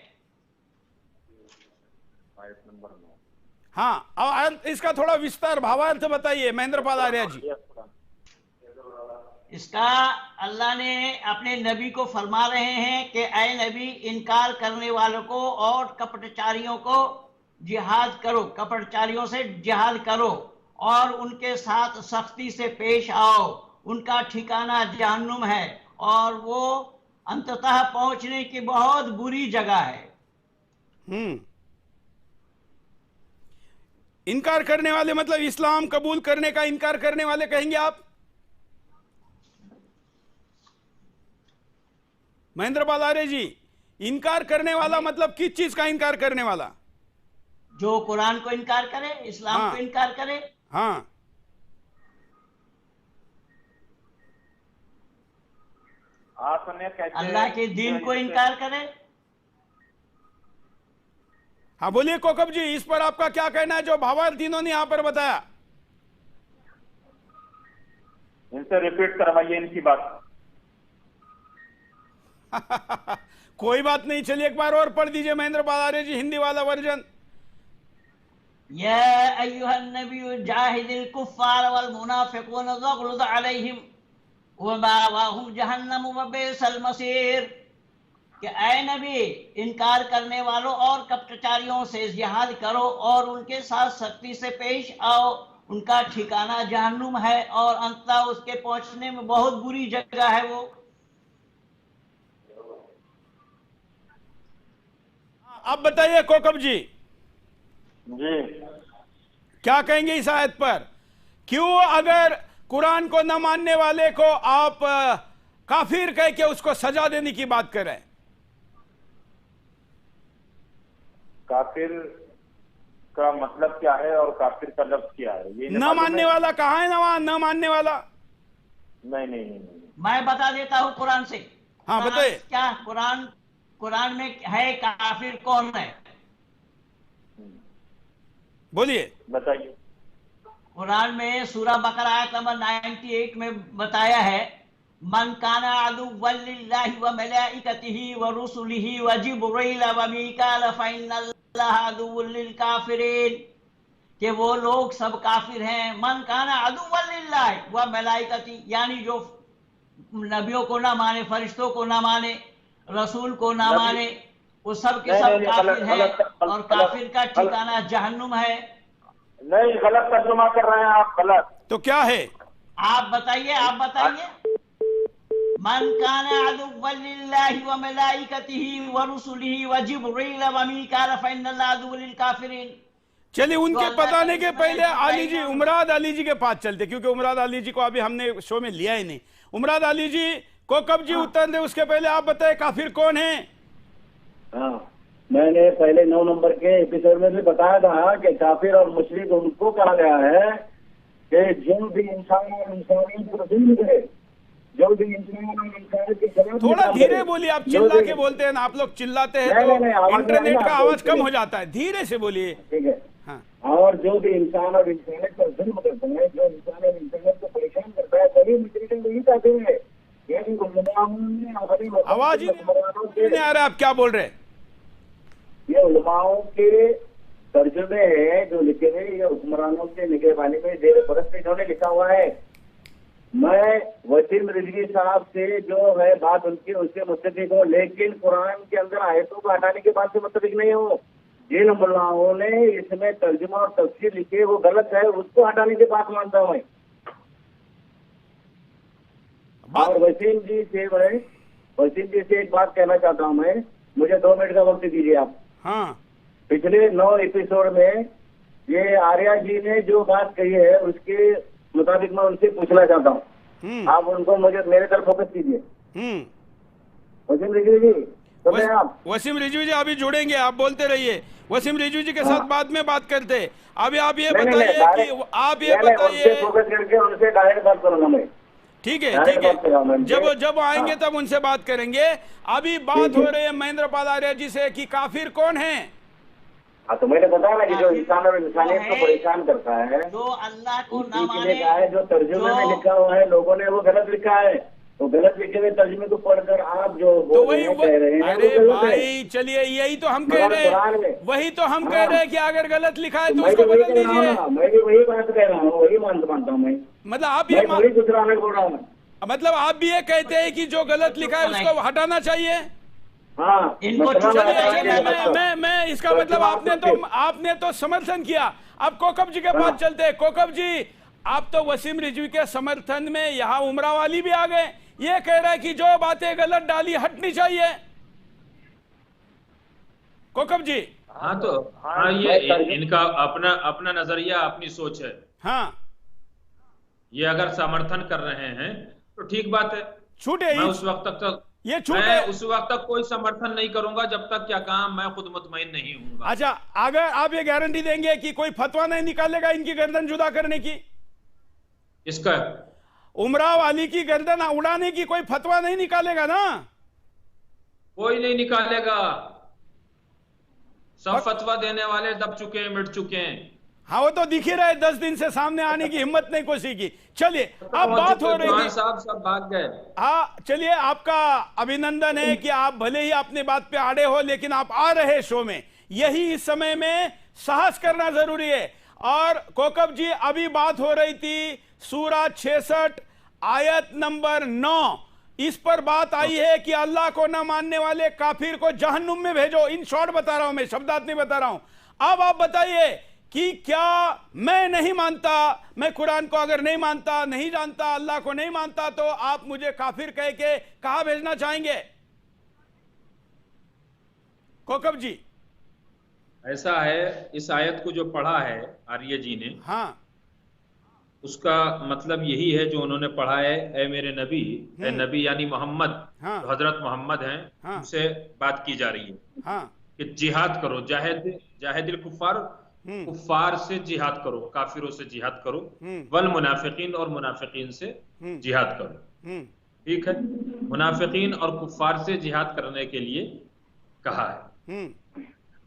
हाँ, अब इसका थोड़ा विस्तार भावार्थ बताइए महेंद्र पाल आर्य जी। इसका अल्लाह ने अपने नबी को फरमा रहे हैं कि ऐ नबी, इनकार करने वालों को और कपटचारियों को जिहाद करो, कपटचारियों से जिहाद करो और उनके साथ सख्ती से पेश आओ। उनका ठिकाना जहन्नुम है और वो अंततः पहुंचने की बहुत बुरी जगह है। इनकार करने वाले मतलब इस्लाम कबूल करने का इनकार करने वाले कहेंगे आप? महेंद्र पाल आर्य जी, इनकार करने वाला मतलब किस चीज का इनकार करने वाला? जो कुरान को इनकार करे, इस्लाम को इनकार करे। हाँ, आपने कैसे अल्लाह के दीन को इनकार करे। हाँ बोलिए कोकब जी, इस पर आपका क्या कहना है जो भावार्थ इन्होंने यहां पर बताया? इनसे रिपीट करवाइए इनकी बात। कोई बात नहीं, चलिए एक बार और पढ़ दीजिए महेंद्र पाल आर्य जी, हिंदी वाला वर्जन। या अय्युहन नबी जाहिदिल कुफ्फार वल मुनाफिकीन वग़लुज़ अलैहिम वमावाहुम जहन्नम वबिसल मसीर। कि ऐ नबी, इनकार करने वालों और कपटचारियों से जिहाद करो और उनके साथ सख्ती से पेश आओ। उनका ठिकाना जहन्नुम है और अंततः उसके पहुंचने में बहुत बुरी जगह है वो। अब बताइए कोकब जी, क्या कहेंगे इस आयत पर? क्यों अगर कुरान को न मानने वाले को आप काफिर कह के उसको सजा देने की बात कर रहे हैं? काफिर का मतलब क्या है और काफिर का लफ्ज क्या है? ये न मानने वाला कहाँ है ना वहां न मानने वाला? नहीं। मैं बता देता हूँ कुरान से। हाँ बताइए। क्या कुरान में है काफिर कौन है? बोलिए, बताइए। कुरान में सूरह बकरा आयत नंबर 98 में बताया है, मन काना अदुव्वन लिल्लाहि व मलाइकतिही व रुसुलिही व जिब्रील व मीकाल फइन्नल्लाहा अदुव्वुल लिल काफिरीन। कि वो लोग सब काफिर हैं। मन काना अदुव्वन लिल्लाहि व मलाइकतिही, यानी जो नबियों को ना माने, फरिश्तों को ना माने, रसूल को ना माने, वो सब के सब काफिर हैं और काफिर का ठिकाना जहन्नुम है। नहीं, गलत तर्जुमा कर रहे हैं आप, गलत। तो क्या है? आप बताइए। मन काना अदुव्वन लिल्लाहि व मलाइकतिही व रुसुलिही व जिब्रील व मीकाल फइन्नल्लाहा अदुव्वुल लिल काफिरीन। चलिए उनके बताने के पहले अली जी, उमराद अली जी के पास चलते, क्योंकि उमराद अली जी को अभी हमने शो में लिया ही नहीं। उमराद अली जी को कब जी उत्तर दे, उसके पहले आप बताए काफिर कौन है? हाँ, मैंने पहले 9 नंबर के एपिसोड में भी बताया था कि काफिर और मुशरिक उनको कहा गया है कि जो भी इंसान और इंसानियत को दीन करे, जो भी इंसान और इंसानियत की शरीयत। थोड़ा धीरे बोलिए, आप चिल्ला के बोलते हैं ना, आप लोग चिल्लाते हैं तो इंटरनेट का आवाज कम हो जाता है। धीरे से बोलिए। ठीक है। हाँ। और जो भी इंसान और इंसानियत को जुल्म करता है, जो इंसान और इंसानियत को परेशान करता है, सभी मुशरिक यही कहते हैं। आवाज ही नहीं आ रहा, आप क्या बोल रहे हैं? ये उलमाओं के तर्जुमे है जो लिखे हुए, ये हुक्मरानों के लिखे वाले में जेर परस्त इन्होंने लिखा हुआ है। मैं वसीम रिजवी साहब से जो है बात उनकी, उससे मुत्तफिक हूँ, लेकिन कुरान के अंदर आयतों को हटाने के बाद से मुत्तफिक नहीं हूँ। जिन मुल्लाओं ने इसमें तर्जुमा और तफसीर लिखे वो गलत है, उसको हटाने की बात मानता हूँ मैं। और वसीम जी से एक बात कहना चाहता हूँ मैं, मुझे 2 मिनट का वक्त दीजिए आप। हाँ। पिछले 9 एपिसोड में ये आर्या जी ने जो बात कही है उसके मुताबिक मैं उनसे पूछना चाहता हूँ। आप उनको मेरे तरफ फोकस कीजिए। वसीम रिजवी जी, सुन रहे हैं आप? वसीम रिजवी जी अभी जुड़ेंगे, आप बोलते रहिए। वसीम रिजवी जी के साथ बाद में बात करते। अभी आप ये बताइए कि आप ये बताइए, फोकस करके उनसे डायरेक्ट बात करूंगा मैं। ठीक है। जब आएंगे तब उनसे बात करेंगे। अभी बात हो रही है महेंद्र पाल आर्य जी से कि काफिर कौन है। हाँ, तो मैंने बताया ना कि जो इंसान और इंसानियत को परेशान करता है, जो अल्लाह को न लिखने माने, का है, जो तर्जुमे में लिखा हुआ है, लोगों ने वो गलत लिखा है, तो गलत लिखे हुए तर्जुमे को पढ़कर आप जो तो बोल रहे हैं, कह रहे हैं, अरे वो गलत है। भाई चलिए, यही तो हम कह मगर रहे कुरान हैं, में- वही तो हम कह हाँ। रहे हैं कि अगर गलत लिखा है तो मैं उसको भी वही बदल कह रहा हूँ दीजिए। ना, मैं भी वही बात कह रहा हूँ, वही मानता हूँ मैं। मतलब आप ये मैं थोड़ी कुछ अलग बोल रहा हूँ। मतलब आप भी ये कहते हैं कि जो गलत लिखा है उसको हटाना चाहिए। हाँ, इनको मैं तमाम चलिए, बताया चलिए, कि मतलब- मैं इसका मतलब आपने तो समर्थन किया। अब कोकब जी के पास चलते हैं। कोकब जी, आप तो वसीम रिजवी के समर्थन में यहाँ उमरा वाली भी आ गए, ये कह रहा है कि जो बातें गलत डाली हटनी चाहिए। कोकब जी। हाँ तो हाँ, ये इनका अपना अपना नजरिया, अपनी सोच है। हाँ, ये अगर समर्थन कर रहे हैं तो ठीक बात है। छूट मैं है उस वक्त तक ये छूट मैं है। उस वक्त तक कोई समर्थन नहीं करूंगा जब तक क्या काम मैं खुद मुतमईन नहीं हूंगा। अच्छा, अगर आप ये गारंटी देंगे कि कोई फतवा नहीं निकालेगा इनकी गर्दन जुदा करने की, इसका उमरा वाली की गर्दन उड़ाने की कोई फतवा नहीं निकालेगा ना? कोई नहीं निकालेगा। सब फतवा देने वाले दब चुके हैं, मिट चुके हैं। हाँ, वो तो दिख ही रहे, 10 दिन से सामने आने की हिम्मत नहीं कोशिश की। चलिए, अब बात हो रही थी, साहब सब भाग गए। हाँ चलिए, आपका अभिनंदन है कि आप भले ही अपनी बात पे अड़े हो, लेकिन आप आ रहे शो में। यही इस समय में साहस करना जरूरी है। और कोकब जी, अभी बात हो रही थी सूरा 66 आयत नंबर 9, इस पर बात आई है कि अल्लाह को न मानने वाले काफिर को जहन्नुम में भेजो। इन शॉर्ट बता रहा हूं मैं, शब्दार्थ नहीं बता रहा हूं। अब आप बताइए कि क्या मैं नहीं मानता, मैं कुरान को अगर नहीं मानता, नहीं जानता, अल्लाह को नहीं मानता, तो आप मुझे काफिर कह के कहां भेजना चाहेंगे? कोकब जी। ऐसा है, इस आयत को जो पढ़ा है आर्य जी ने, हाँ, उसका मतलब यही है जो उन्होंने पढ़ा है, ए मेरे नबी, ए नबी यानी मोहम्मद, हाँ, तो हजरत मोहम्मद हैं, हाँ, उनसे बात की जा रही है हाँ, कि जिहाद करो, जाहिदिल कुफ्फार, कुफ्फार से जिहाद करो, काफिरों से जिहाद करो, वल मुनाफिकीन, और मुनाफिकीन से जिहाद करो। ठीक है, मुनाफिकीन और कुफ्फार से जिहाद करने के लिए कहा है।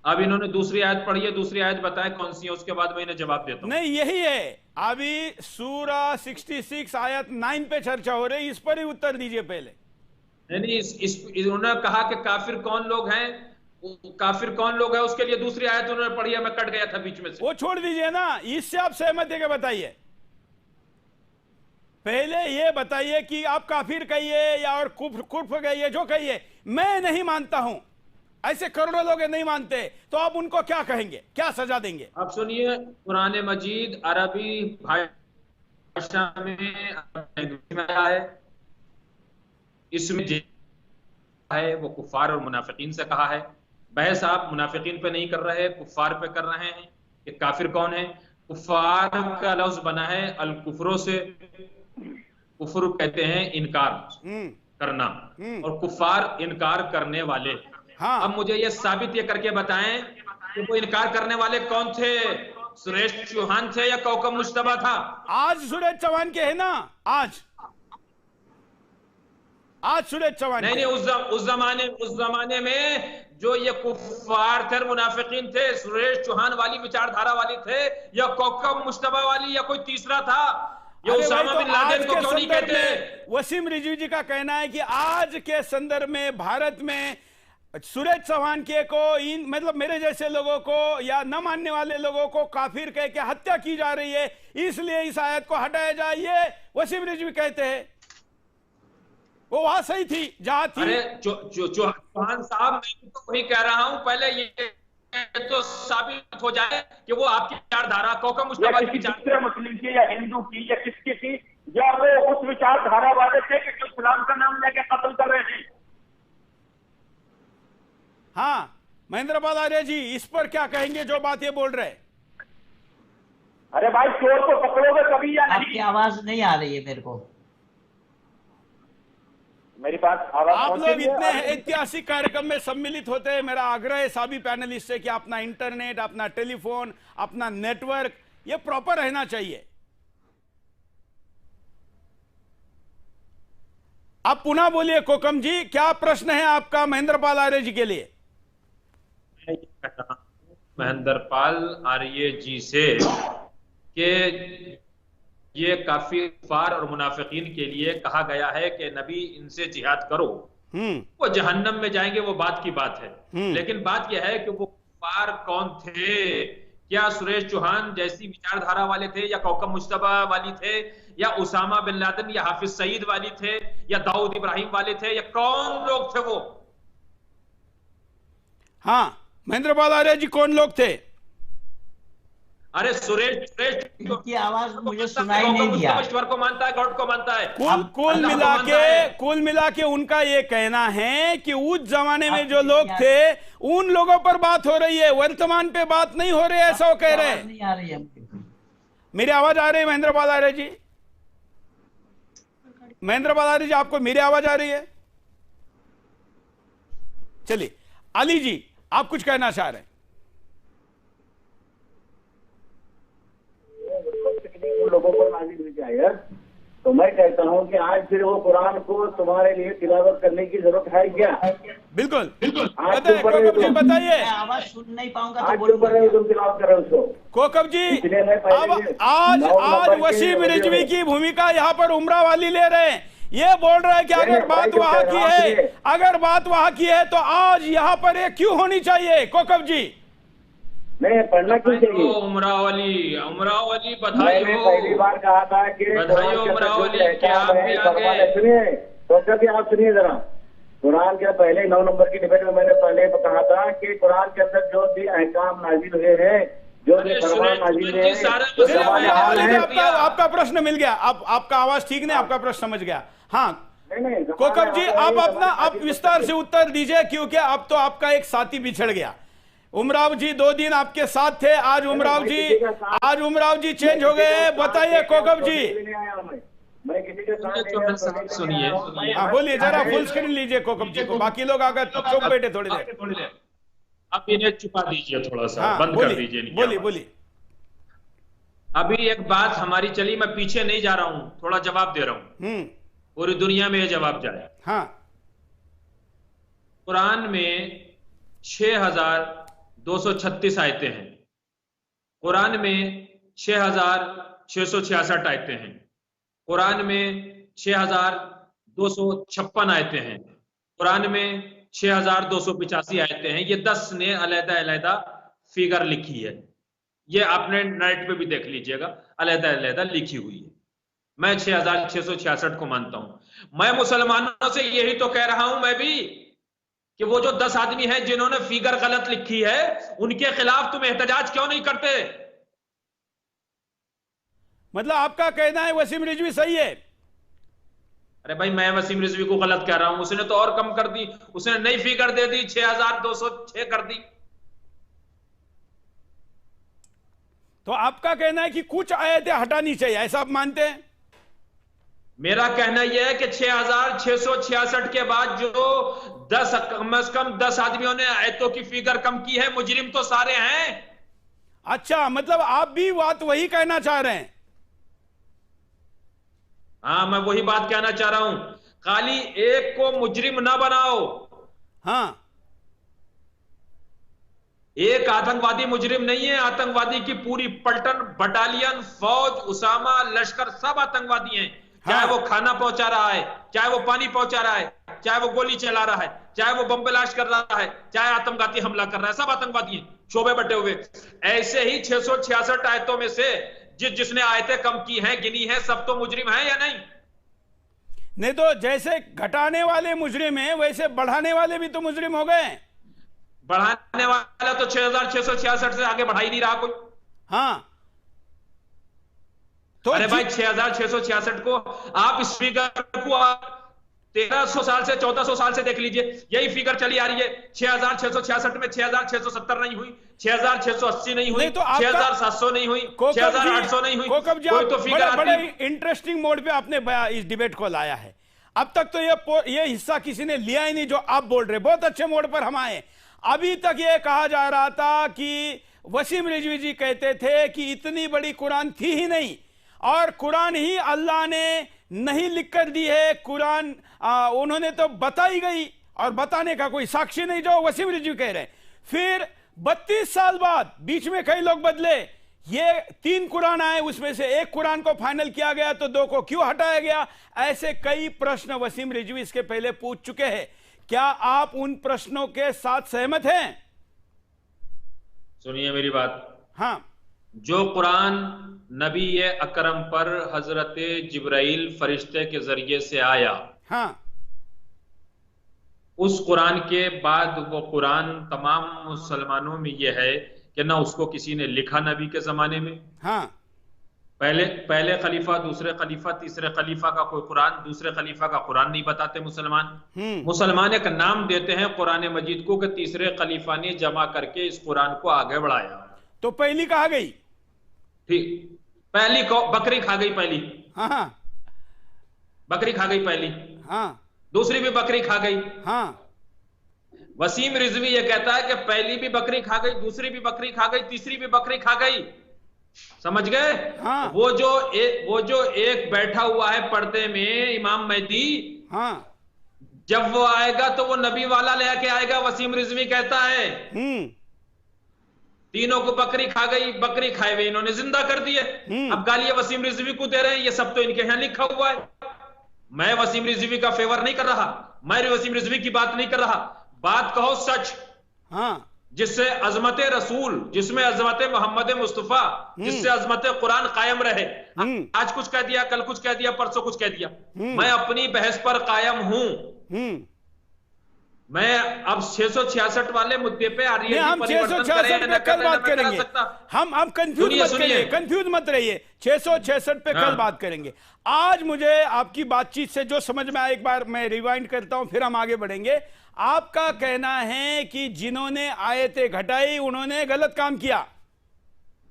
अब इन्होंने दूसरी आयत पढ़ी है, दूसरी आयत बताए कौन सी है, उसके बाद मैं इन्हें जवाब देता हूं। नहीं, यही है। अभी सूरा 66 आयत 9 पे चर्चा हो रही, इस पर ही उत्तर दीजिए पहले। नहीं, इन्होंने कहा कि काफिर कौन लोग हैं, काफिर कौन लोग हैं, उसके लिए दूसरी आयत उन्होंने पढ़ी है, मैं कट गया था बीच में से। वो छोड़ दीजिए ना, इससे आप सहमत है क्या बताइए। पहले ये बताइए कि आप काफिर कहिए या और कुफ्र कहिए, जो कहिए, मैं नहीं मानता हूं, ऐसे करोड़ों लोग नहीं मानते, तो आप उनको क्या कहेंगे, क्या सजा देंगे? आप सुनिए, कुरान मजीद अरबी भाषा में आया है, इसमें है वो कुफार और मुनाफिकीन से कहा है। बहस आप मुनाफिकीन पे नहीं कर रहे, कुफार पे कर रहे हैं कि काफिर कौन है। कुफार का लफ्ज बना है अल कुफरों से, कुफर कहते हैं इनकार करना, और कुफार इनकार करने वाले। हाँ। अब मुझे ये साबित ये करके बताएं कि वो इनकार करने वाले कौन थे, सुरेश चौहान थे या कौकब मुश्तबा था? आज सुरेश चौहान के है ना, आज सुरेश चौहान नहीं, उस जमाने में जो ये कुफार थे, मुनाफिकीन थे, सुरेश चौहान वाली विचारधारा वाली थे, या कौकब मुश्तबा वाली, या कोई तीसरा था? ये उसामा बिन लादेन को क्यों नहीं कहते? वसीम रिजवी जी का कहना है कि आज के संदर्भ में भारत में सुरेश चौहान के को इन मतलब मेरे जैसे लोगों को या न मानने वाले लोगों को काफिर कह के हत्या की जा रही है, इसलिए इस आयत को हटाया जाए, ये वसीम रिजवी कहते हैं। वो वहां सही थी जहां थी। अरे चौहान साहब, मैं तो वही कह रहा हूं, पहले ये तो साबित हो जाए कि वो आपकी विचारधारा कौकब मुश्तबा की दूसरे मुस्लिम की या हिंदू की या किसकी थी, या वो उस विचारधारा वाले थे कि जो इस्लाम का नाम लेके कत्ल कर रहे हैं। हाँ, महेंद्रपाल आर्य जी, इस पर क्या कहेंगे जो बात ये बोल रहे? अरे भाई, चोर को पकड़ोगे कभी या नहीं? आपकी आवाज नहीं आ रही है मेरे को। मेरी बात आवाज आप पहुंच लोग रही है? इतने ऐतिहासिक कार्यक्रम में सम्मिलित होते हैं, मेरा आग्रह है सभी पैनलिस्ट से कि अपना इंटरनेट, अपना टेलीफोन, अपना नेटवर्क ये प्रॉपर रहना चाहिए। आप पुनः बोलिए कोकम जी, क्या प्रश्न है आपका महेंद्रपाल आर्य जी के लिए? महेंद्रपाल आर्य जी से कि ये काफी कुफार और मुनाफिकीन के लिए कहा गया है कि नबी इनसे जिहाद करो, वो जहन्नम में जाएंगे, वो बात की बात है। लेकिन बात यह है कि वो कुफार कौन थे? क्या सुरेश चौहान जैसी विचारधारा वाले थे, या कौकब मुश्तबा वाली थे, या उसामा बिन लादेन या हाफिज सईद वाली थे, या दाऊद इब्राहिम वाले थे, या कौन लोग थे वो? हाँ, महेंद्रपाल आर्य जी कौन लोग थे? अरे सुरेश की आवाज मुझे सुनाई नहीं दिया। ईश्वर को मानता है, गॉड को मानता है। कुल मिला के उनका ये कहना है कि उस जमाने में जो लोग थे उन लोगों पर बात हो रही है, वर्तमान पे बात नहीं हो रही है, ऐसा वो कह रहे हैं। नहीं आ रही है मेरी आवाज आ रही है महेंद्रपाल आर्य जी? महेंद्रपाल आर्य जी, आपको मेरी आवाज आ रही है? चलिए, अली जी आप कुछ कहना चाह रहे हैं? लोगों पर नाज़िल हुई जाए, तो मैं कहता हूं कि आज फिर वो कुरान को तुम्हारे लिए तिलावत करने की जरूरत है क्या? बिल्कुल बताइए, कोकब जी बताइए। आवाज सुन नहीं पाऊंगा आज क्यों कर रहे हो तुम तिलावत कर रहे हो उसको? कोकब जी, अब आज वसीम रिजवी की भूमिका यहाँ पर उमरा वाली ले रहे हैं। ये बोल रहा है कि अगर बात वहां की है, अगर बात वहां की है तो आज यहाँ पर ये क्यों होनी चाहिए? कोकब जी नहीं, पढ़ना क्यों चाहिए? उमरावली बधाई हो। पहली बार कहा था कि बधाई हो उमरावली, क्या आप भी आगे सुनिए, तो भी आप सुनिए जरा। कुरान के पहले 9 नंबर की डिबेट में मैंने पहले कहा था कि कुरान के अंदर जो भी अहकाम नाजिल हुए हैं, जो भी फरमान नाजिल हुए हैं, आपका प्रश्न मिल गया। आपका आवाज ठीक नहीं, आपका प्रश्न समझ गया। हाँ कोकब जी, आप अपना आप विस्तार से उत्तर दीजिए, क्योंकि अब तो आपका एक साथी बिछड़ गया। उमराव जी 2 दिन आपके साथ थे, आज उमराव जी चेंज हो गए। बताइए कोकब जी। सुनिए, हाँ बोलिए, जरा फुल स्क्रीन लीजिए कोकब जी को, बाकी लोग अगर चुप बैठे थोड़ी देर। अब इन्हें छुपा दीजिए, थोड़ा सा बंद कर दीजिए। बोलिए। अभी एक बात हमारी चली, मैं पीछे नहीं जा रहा हूं, थोड़ा जवाब दे रहा हूं, पूरी दुनिया में यह जवाब जाए। हाँ, कुरान में 6236 आयतें हैं, कुरान में 6666 आयतें हैं, कुरान में 6256 आयतें हैं, कुरान में 6285 आयतें हैं। ये 10 ने अलग-अलग फिगर लिखी है, ये आपने नेट पे भी देख लीजिएगा, अलग-अलग लिखी हुई है। मैं 6666 को मानता हूं। मैं मुसलमानों से यही तो कह रहा हूं मैं भी, कि वो जो 10 आदमी हैं जिन्होंने फिगर गलत लिखी है, उनके खिलाफ तुम एहतजाज क्यों नहीं करते? मतलब आपका कहना है वसीम रिजवी सही है? अरे भाई, मैं वसीम रिजवी को गलत कह रहा हूं? उसने तो और कम कर दी, उसने नई फिगर दे दी, 6206 कर दी। तो आपका कहना है कि कुछ आयतें हटानी चाहिए, ऐसा आप मानते हैं? मेरा कहना यह है कि 6666 के बाद जो 10 कम से कम 10 आदमियों ने आयतों की फिगर कम की है, मुजरिम तो सारे हैं। अच्छा, मतलब आप भी बात वही कहना चाह रहे हैं? हाँ, मैं वही बात कहना चाह रहा हूं, खाली एक को मुजरिम ना बनाओ। हाँ, एक आतंकवादी मुजरिम नहीं है, आतंकवादी की पूरी पलटन, बटालियन, फौज, उसामा, लश्कर सब आतंकवादी हैं। चाहे वो खाना पहुंचा रहा है, चाहे वो पानी पहुंचा रहा है, चाहे वो गोली चला रहा है, चाहे वो बम ब्लास्ट कर रहा है, चाहे आतंकवादी हमला कर रहा है, सब आतंकवादी हैं, शोबे बटे हुए। ऐसे ही 666 आयतों में से जिसने आयतें कम की हैं, गिनी है, सब तो मुजरिम है या नहीं? नहीं तो जैसे घटाने वाले मुजरिम हैं, वैसे बढ़ाने वाले भी तो मुजरिम हो गए। बढ़ाने वाला तो 6666 से आगे बढ़ा ही नहीं रहा कोई। हाँ, तो अरे भाई 6666 को आप इस फिगर को 1300 साल से 1400 साल से देख लीजिए, यही फिगर चली आ रही है। 6666 में 6670 नहीं हुई, 6680 नहीं हुई, 6700 नहीं हुई, 6800 नहीं हुई, कोई तो फिगर बड़े इंटरेस्टिंग मोड पे आपने इस डिबेट को लाया है। अब तक तो ये हिस्सा किसी ने लिया ही नहीं जो आप बोल रहे। बहुत अच्छे मोड पर हम आए। अभी तक ये कहा जा रहा था कि वसीम रिजवी जी कहते थे कि इतनी बड़ी कुरान थी ही नहीं, और कुरान ही अल्लाह ने नहीं लिख कर दी है, कुरान उन्होंने तो बताई गई, और बताने का कोई साक्षी नहीं, जो वसीम रिजवी कह रहे हैं। फिर 32 साल बाद, बीच में कई लोग बदले, ये 3 कुरान आए, उसमें से एक कुरान को फाइनल किया गया तो 2 को क्यों हटाया गया? ऐसे कई प्रश्न वसीम रिजवी इसके पहले पूछ चुके हैं। क्या आप उन प्रश्नों के साथ सहमत हैं? सुनिए मेरी बात। हाँ, जो कुरान नबी अकरम पर हजरत जिब्राइल फरिश्ते के जरिए से आया, हाँ, उस कुरान के बाद वो कुरान तमाम मुसलमानों में ये है कि ना उसको किसी ने लिखा नबी के जमाने में, हाँ, पहले खलीफा, दूसरे खलीफा, तीसरे खलीफा का कोई कुरान, दूसरे खलीफा का कुरान नहीं बताते मुसलमान। मुसलमान एक नाम देते हैं कुरान मजीद को कि तीसरे खलीफा ने जमा करके इस कुरान को आगे बढ़ाया। तो पहली कहा गई, ठीक, पहली को बकरी खा गई, पहली, हाँ, बकरी खा गई पहली, हाँ, दूसरी भी बकरी खा गई। हाँ, वसीम रिजवी ये कहता है कि पहली भी बकरी खा गई, दूसरी भी बकरी खा गई, तीसरी भी बकरी खा गई। समझ गए? हाँ, वो जो एक बैठा हुआ है पर्दे में, इमाम मेहदी, हाँ, जब वो आएगा तो वो नबी वाला लेके आएगा, वसीम रिजवी कहता है। तीनों को बकरी खा गई, बकरी खाए हुए इन्होंने जिंदा कर दिए। अब गालियां वसीम रिजवी को दे रहे हैं, ये सब तो इनके यहां लिखा हुआ है। मैं वसीम रिजवी का फेवर नहीं कर रहा, मैं वसीम रिजवी की बात नहीं कर रहा। बात कहो सच, हाँ, जिससे अजमत रसूल, जिसमें अजमत मोहम्मद मुस्तफा, जिससे अजमत कुरान कायम रहे। आज कुछ कह दिया, कल कुछ कह दिया, परसों कुछ कह दिया। मैं अपनी बहस पर कायम हूं। मैं अब 666 वाले मुद्दे पे आ रही है, हम 666 पे कल बात करेंगे। हम कंफ्यूज मत रहिए, 666 पे कल बात करेंगे। आज मुझे आपकी बातचीत से जो समझ में आया, एक बार मैं रिवाइंड करता हूं, फिर हम आगे बढ़ेंगे। आपका कहना है कि जिन्होंने आयतें घटाई उन्होंने गलत काम किया।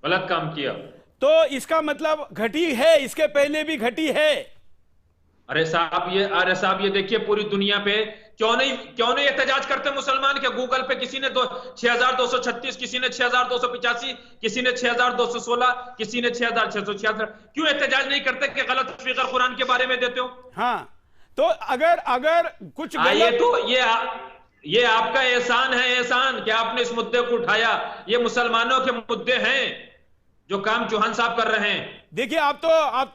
गलत काम किया तो इसका मतलब घटी है, इसके पहले भी घटी है। अरे साहब ये देखिए, पूरी दुनिया पे क्यों नहीं एहतजाज करते मुसलमान के? गूगल पे किसी ने 6236, किसी ने 6285, किसी ने 6216, किसी ने 6666। क्यों एहतजाज नहीं करते कि गलत फिगर कुरान के बारे में देते हो? हाँ, तो अगर कुछ गलत, तो ये आपका एहसान है, एहसान कि आपने इस मुद्दे को उठाया। ये मुसलमानों के मुद्दे हैं जो काम चौहान साहब कर रहे हैं। देखिए, आप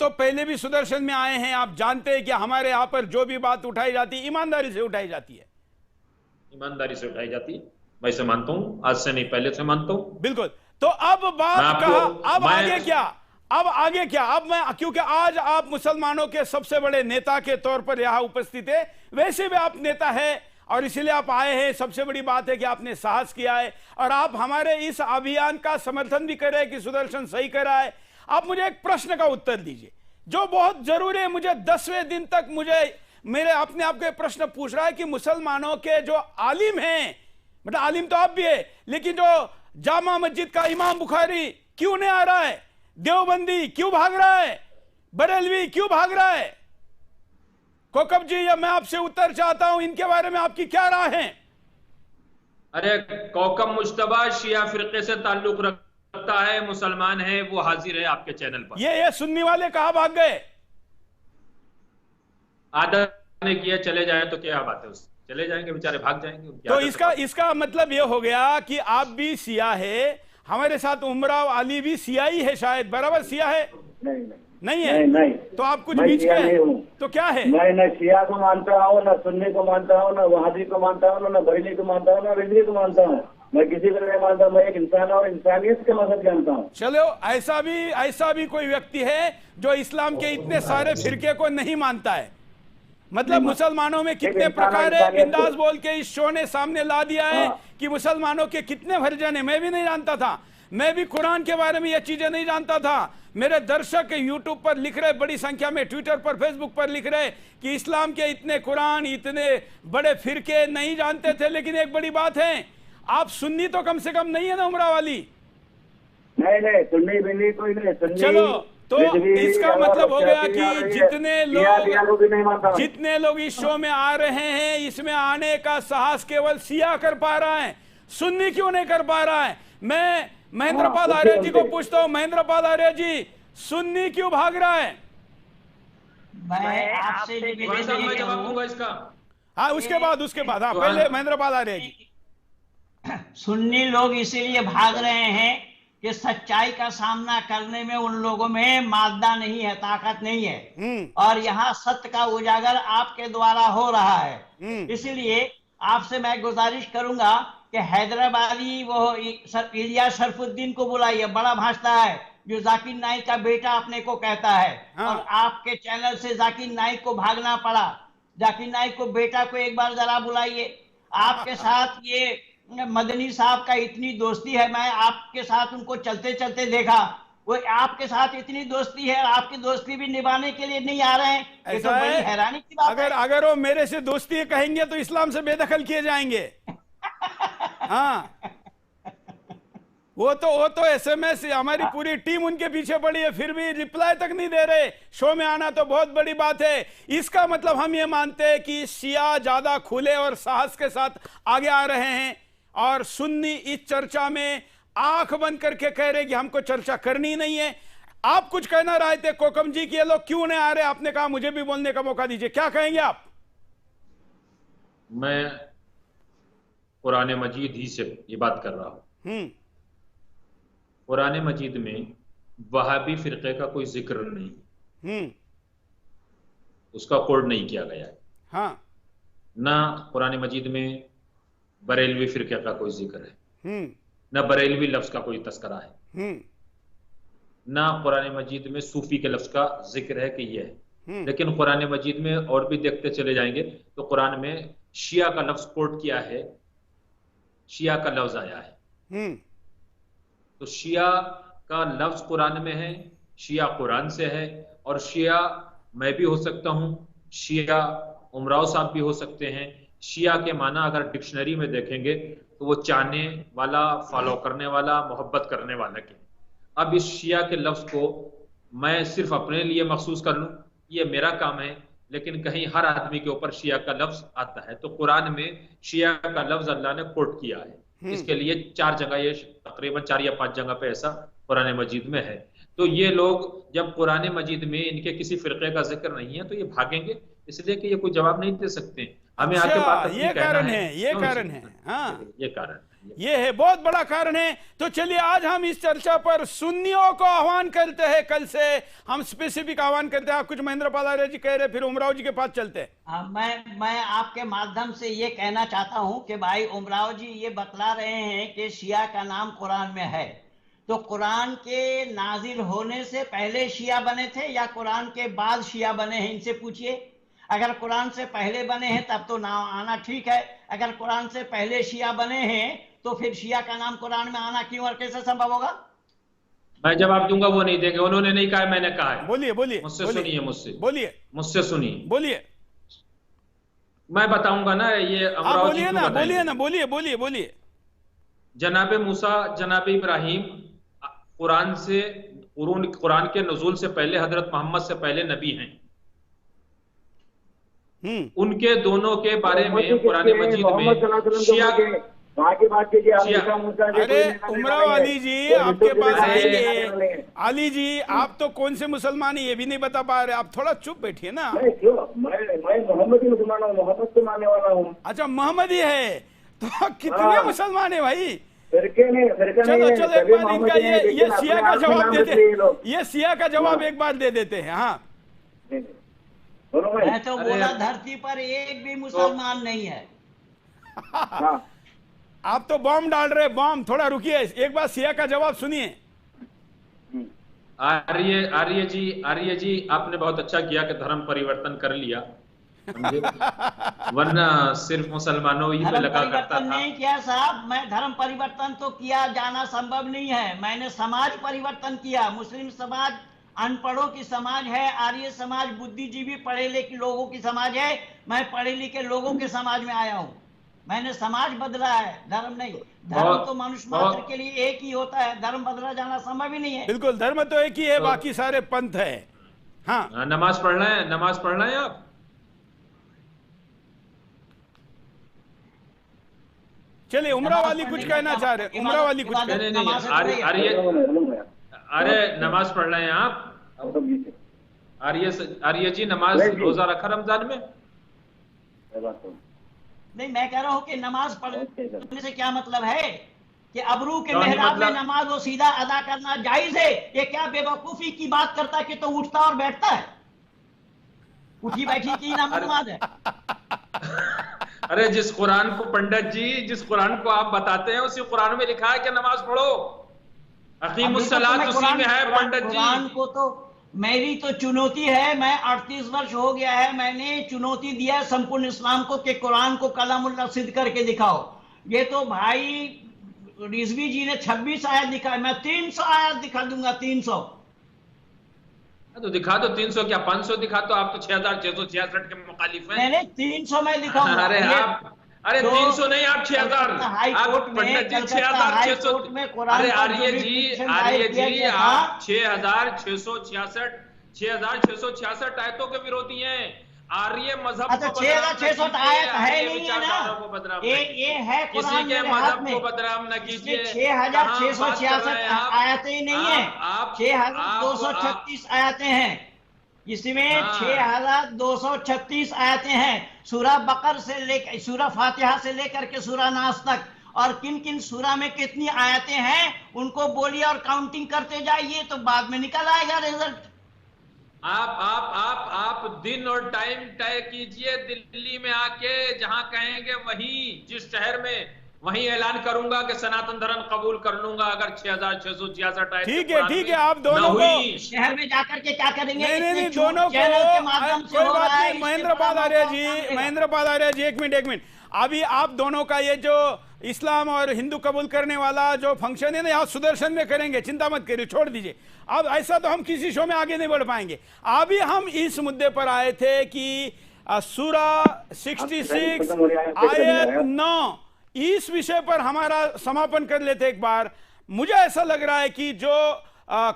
तो पहले भी सुदर्शन में आए हैं, आप जानते हैं कि हमारे यहां पर जो भी बात उठाई जाती है ईमानदारी से उठाई जाती है। ईमानदारी से उठाई जाती है, मैं इसे मानता हूं, आज से नहीं पहले से मानता हूं। बिल्कुल। तो अब बात कहा, अब आगे क्या? अब मैं, क्योंकि आज आप मुसलमानों के सबसे बड़े नेता के तौर पर यहां उपस्थित है, वैसे भी आप नेता है और इसीलिए आप आए हैं। सबसे बड़ी बात है कि आपने साहस किया है और आप हमारे इस अभियान का समर्थन भी कर रहे हैं कि सुदर्शन सही कर रहा है। आप मुझे एक प्रश्न का उत्तर दीजिए जो बहुत जरूरी है। मुझे 10वें दिन तक मेरे अपने आप को प्रश्न पूछ रहा है कि मुसलमानों के जो आलिम हैं, मतलब आलिम तो आप भी है, लेकिन जो जामा मस्जिद का इमाम बुखारी क्यों नहीं आ रहा है? देवबंदी क्यों भाग रहा है? बरेलवी क्यों भाग रहा है? कोकब जी, या मैं आपसे उत्तर चाहता हूं, इनके बारे में आपकी क्या राय है? अरे कोकब मुश्तबा शिया फिरके से ताल्लुक रखता है, मुसलमान है, वो हाजिर है आपके चैनल पर। ये सुन्नी वाले कहां भाग गए? आदत ने किया, चले जाए तो क्या बात है, उससे चले जाएंगे बेचारे, भाग जाएंगे। तो इसका मतलब ये हो गया कि आप भी सिया है, हमारे साथ उमराव अली भी सियाई है, शायद बराबर सिया है? नहीं है। नहीं। तो आप कुछ बीच में तो क्या है? मैं न शिया को मानता हूँ, न सुन्नी को मानता हूँ, न वहाबी को मानता हूँ, न बरेली को मानता हूँ, न रिजवी को मानता हूँ। मैं किसी को नहीं मानता। मैं एक इंसान और इंसानियत के मकसद जानता हूँ। चलो, ऐसा भी कोई व्यक्ति है जो इस्लाम के इतने सारे फिरके को नहीं मानता है। मतलब मुसलमानों में कितने प्रकार है, बिंदास बोल के इस शो ने सामने ला दिया है कि मुसलमानों के कितने वर्जन है। मैं भी नहीं जानता था, मैं भी कुरान के बारे में ये चीजें नहीं जानता था। मेरे दर्शक यूट्यूब पर लिख रहे, बड़ी संख्या में ट्विटर पर, फेसबुक पर लिख रहे कि इस्लाम के इतने कुरान, इतने बड़े फिरके नहीं जानते थे। लेकिन एक बड़ी बात है, आप सुन्नी तो कम से कम नहीं है ना उमरा वाली? नहीं, सुन्नी बिन्नी कोई नहीं। चलो, तो इसका मतलब हो गया कि जितने लोग इस शो में आ रहे हैं, इसमें आने का साहस केवल सिया कर पा रहा है, सुन्नी क्यों नहीं कर पा रहा है? मैं महेंद्र पाल आर्य जी को पूछता हूं, महेंद्र पाल आर्य जी, सुन्नी क्यों भाग रहा है? मैं आपसे जवाब दूंगा इसका। हाँ, उसके बाद हाँ, पहले महेंद्र पाल आर्य जी। सुन्नी लोग इसीलिए भाग रहे हैं कि सच्चाई का सामना करने में उन लोगों में मादा नहीं है, ताकत नहीं है, और यहाँ सत्य का उजागर आपके द्वारा हो रहा है। इसीलिए आपसे मैं गुजारिश करूंगा कि हैदराबादी वो इलिया शरफुद्दीन को बुलाइए, बड़ा भाषता है, जो जाकिर नाइक का बेटा अपने को कहता है। हाँ। और आपके चैनल से जाकिर नाइक को भागना पड़ा। जाकिर नाइक को बेटा को एक बार जरा बुलाइए। आपके साथ ये मदनी साहब का इतनी दोस्ती है, मैं आपके साथ उनको चलते चलते देखा, वो आपके साथ इतनी दोस्ती है, आपकी दोस्ती भी निभाने के लिए नहीं आ रहे हैं। ये तो बड़ी हैरानी की बात है। अगर वो मेरे से दोस्ती कहेंगे तो इस्लाम से बेदखल किए जाएंगे। हाँ, वो तो एसएमएस हमारी पूरी टीम उनके पीछे पड़ी है, फिर भी रिप्लाई तक नहीं दे रहे। शो में आना तो बहुत बड़ी बात है। इसका मतलब हम ये मानते हैं कि शिया ज्यादा खुले और साहस के साथ आगे आ रहे हैं, और सुन्नी इस चर्चा में आंख बंद करके कह रहे कि हमको चर्चा करनी नहीं है। आप कुछ कहना रहे थे कोकम जी कि ये लोग क्यों नहीं आ रहे, आपने कहा मुझे भी बोलने का मौका दीजिए, क्या कहेंगे आप? मैं कुरान मजीद ही से ये बात कर रहा हूं। कुरान मजीद में वहाबी फिरके का कोई जिक्र नहीं, उसका कोड नहीं किया गया है। हाँ। ना कुरान मजीद में बरेलवी फिरके का कोई जिक्र है, ना बरेलवी लफ्ज का कोई तस्करा है, ना कुरान मजीद में सूफी के लफ्ज का जिक्र है कि ये है। लेकिन कुरान मजीद में और भी देखते चले जाएंगे तो कुरान में शिया का लफ्ज कोट किया है, शिया का लफ्ज आया है। तो शिया का लफ्ज कुरान में है, शिया कुरान से है, और शिया मैं भी हो सकता हूं, शिया उमराव साहब भी हो सकते हैं। शिया के माना अगर डिक्शनरी में देखेंगे तो वो चाहने वाला, फॉलो करने वाला, मोहब्बत करने वाला के। अब इस शिया के लफ्ज को मैं सिर्फ अपने लिए मखसूस कर लूं, ये मेरा काम है, लेकिन कहीं हर आदमी के ऊपर शिया का लफ्ज आता है। तो कुरान में शिया का लफ्ज अल्लाह ने कोट किया है। इसके लिए 4 जगह, ये तकरीबन 4 या 5 जगह पे ऐसा कुरान मजीद में है। तो ये लोग जब कुरान मजीद में इनके किसी फिरके का जिक्र नहीं है तो ये भागेंगे, इसलिए कि ये कोई जवाब नहीं दे सकते। हमें आके बात ये कारण है, ये कारण है। हाँ, ये कारण ये है, बहुत बड़ा कारण है। तो चलिए आज हम इस चर्चा पर सुन्नियों को आह्वान करते हैं। कल से हम स्पेसिफिक आह्वान करते हैं। आप कुछ महेंद्र पाल आर्य जी कह रहे, फिर उमराव जी के पास चलते हैं। मैं आपके माध्यम से ये कहना चाहता हूं कि भाई उमराव जी ये बतला रहे हैं कि शिया का नाम कुरान में है, तो कुरान के नाजिल होने से पहले शिया बने थे या कुरान के बाद शिया बने हैं, इनसे पूछिए। अगर कुरान से पहले बने हैं तब तो नाम आना ठीक है, अगर कुरान से पहले शिया बने हैं तो फिर शिया का नाम कुरान में आना क्यों और कैसे संभव होगा? मैं जवाब दूंगा, वो नहीं देंगे। उन्होंने नहीं कहा, मैंने कहा है। बोलिए बोलिए, मुझसे सुनिए, मुझसे सुनिए, बोलिए। मैं बताऊंगा ना, ये बोलिए ना, बोलिए ना, बोलिए। जनाब मूसा, जनाब इब्राहिम कुरान से, कुरान के नुज़ूल से पहले, हजरत मोहम्मद से पहले नबी हैं। उनके दोनों के बारे में कुरान मजीद में शिया की बात कीजिए। अरे उमराव अली जी आपके पास आएंगे। अली जी आप तो कौन से मुसलमान है ये भी नहीं बता पा रहे, आप थोड़ा चुप बैठिए ना। मैं मोहम्मदी मुसलमान हूँ, मोहम्मद को मानने वाला हूँ। अच्छा, मोहम्मदी है तो कितने मुसलमान है भाई? चलो एक बार इनका ये शिया का जवाब दे दे, ये शिया का जवाब एक बार दे देते हैं। हाँ, मैं तो बोला धरती पर एक भी मुसलमान नहीं है। आप तो बॉम्ब डाल रहे, बॉम्ब। थोड़ा रुकिए, एक बार शिया का जवाब सुनिए। आर्य जी आपने बहुत अच्छा किया कि धर्म परिवर्तन कर लिया, वरना सिर्फ मुसलमानों ही पे लगा करता था। नहीं किया साहब, मैं धर्म परिवर्तन तो किया जाना संभव नहीं है, मैंने समाज परिवर्तन किया। मुस्लिम समाज अनपढ़ों की समाज है, आर्य समाज बुद्धिजीवी पढ़े लिखे लोगों की समाज है, मैं पढ़े लिखे लोगों के समाज में आया हूँ। मैंने समाज बदला है, धर्म नहीं। धर्म तो मनुष्य मात्र के लिए एक ही होता है, धर्म बदला जाना संभव ही नहीं है। बिल्कुल, धर्म तो एक ही है, बाकी सारे पंथ है। हाँ, नमाज पढ़ना है आप। चलिए उमराव वाली कुछ कहना चाह रहे, उमराव वाली कुछ अरे नमाज पढ़ रहे हैं आप? आर्य जी नमाज रोजा रखा रमजान में? नहीं, मैं कह रहा हूँ कि नमाज पढ़ने से क्या मतलब है कि अबरू के नहीं, मेहराब में मतलब- नमाज वो सीधा अदा करना जायज है? ये क्या बेवकूफी की बात करता है कि तो उठता और बैठता है? उठी बैठी की नाम नमाज है? अरे जिस कुरान को पंडित जी, जिस कुरान को आप बताते हैं उसी कुरान में लिखा है कि नमाज पढ़ो, अकीमुस्सलात उसी में है पंडित जी। कुरान को तो मेरी तो चुनौती है, मैं 38 वर्ष हो गया है, मैंने चुनौती दिया संपूर्ण इस्लाम को कि कुरान को कलामुल्लाह सिद्ध करके दिखाओ। ये तो भाई रिजवी जी ने 26 आयत दिखाई, मैं 300 आयत दिखा दूंगा, 300। तो दिखा दो 300, क्या 500 दिखा दो, आप तो 6666 के मुखालिफ हैं। मैंने 300 में दिखाऊंगा। अरे आप, अरे 300 नहीं, आप 6000, आप पंडित जी 6600। अरे आर्य जी आप 6666 आयतों के विरोधी हैं। आर्य मजहब अच्छा, 6600 आयत है नहीं है ना? ये है किसी के मजहब को बदनाम न कीजिए। 6666 आयतें नहीं है, आप 6236 आयतें हैं। इसमें हाँ। 6236 आयतें हैं, सूरह बकर से लेकर सूरह फातिहा से लेकर के सूरह नास तक। और किन किन सूरह में कितनी आयतें हैं उनको बोलिए और काउंटिंग करते जाइए, तो बाद में निकल आएगा रिजल्ट। आप दिन और टाइम तय कीजिए, दिल्ली में आके जहां कहेंगे वहीं, जिस शहर में, वहीं ऐलान करूंगा कि सनातन धर्म कबूल कर लूंगा अगर 6666 ठीक है, आप दोनों को शहर में जाकर के क्या करेंगे? नहीं, दोनों को कोई बात नहीं। महेंद्रपाल आर्य जी एक मिनट। अभी आप दोनों का ये जो इस्लाम और हिंदू कबूल करने वाला जो फंक्शन है ना, यहाँ सुदर्शन में करेंगे, चिंता मत करिए, छोड़ दीजिए। अब ऐसा तो हम किसी शो में आगे नहीं बढ़ पाएंगे। अभी हम इस मुद्दे पर आए थे कि सूरा 66 आयत 9, इस विषय पर हमारा समापन कर लेते एक बार। मुझे ऐसा लग रहा है कि जो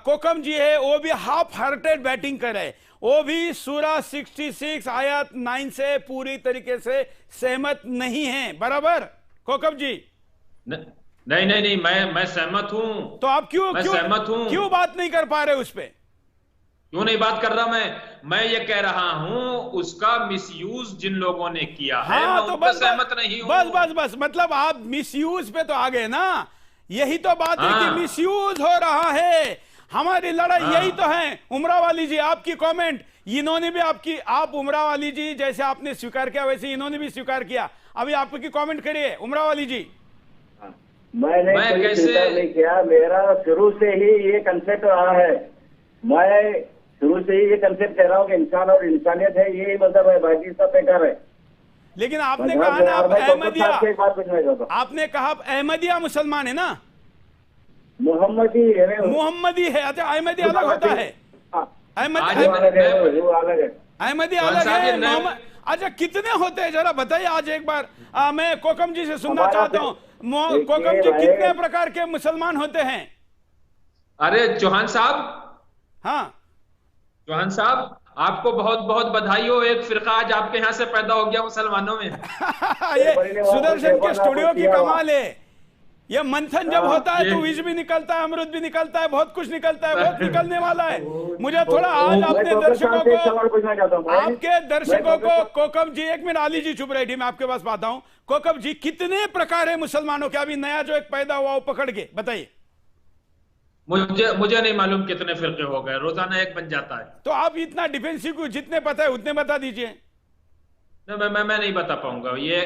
कोकम जी है वो भी हाफ हार्टेड बैटिंग करे, वो भी सूरा 66 आयत 9 से पूरी तरीके से सहमत नहीं है, बराबर कोकम जी? नहीं, मैं सहमत हूं। तो आप क्यों सहमत हूं, क्यों बात नहीं कर पा रहे उस पे? क्यों नहीं बात कर रहा? मैं ये कह रहा हूं उसका मिसयूज जिन लोगों ने किया है, हाँ, मैं तो उन पे सहमत नहीं हूं। बस मतलब आप मिसयूज पे तो आ गए ना। यही तो बात है कि हाँ। मिसयूज हो रहा है। हमारी लड़ाई हाँ। यही तो है। उमराव वाली जी, आपकी कमेंट, इन्होंने भी आप उमराव वाली जी जैसे आपने स्वीकार किया वैसे इन्होंने भी स्वीकार किया। अभी आपकी कमेंट करिए उमराव वाली जी। मैंने कोई स्वीकार नहीं किया, मेरा शुरू से ही ये कंसेप्ट रहा है। मैं शुरू से ही ये कंसेप्ट कह रहा हूँ कि इंसान और इंसानियत है, यही मतलब है, बाकी सब बेकार है। लेकिन आपने कहा ना आप अहमदिया, आपने कहा आप अहमदिया मुसलमान है ना? मोहम्मदी है। मोहम्मदी है। अच्छा, अहमदी अलग होता है? अहमदी अलग है, मोहम्मद। अच्छा, कितने होते हैं जरा बताइए आज एक बार। मैं कोकम जी से सुनना चाहता हूँ, कोकम जी कितने प्रकार के मुसलमान होते हैं? अरे चौहान साहब, हाँ चौहान साहब, आपको बहुत बहुत बधाई हो, एक फिरका आज आपके यहाँ से पैदा हो गया मुसलमानों में। ये सुदर्शन के स्टूडियो की कमाल है। ये मंथन जब होता है तो विष भी निकलता है, अमृत भी निकलता है, बहुत कुछ निकलता है, बहुत निकलने वाला है। मुझे थोड़ा आज अपने दर्शकों को कोकम जी, एक मिनट अली जी चुप रही, मैं आपके पास आता हूं। कोकम जी, कितने प्रकार है मुसलमानों के? अभी नया जो एक पैदा हुआ वो पकड़ के बताइए। मुझे नहीं मालूम कितने फिरके हो गए, रोजाना एक बन जाता है। तो आप इतना डिफेंसिव को जितने पता है उतने बता दीजिए। मैं नहीं बता पाऊंगा ये।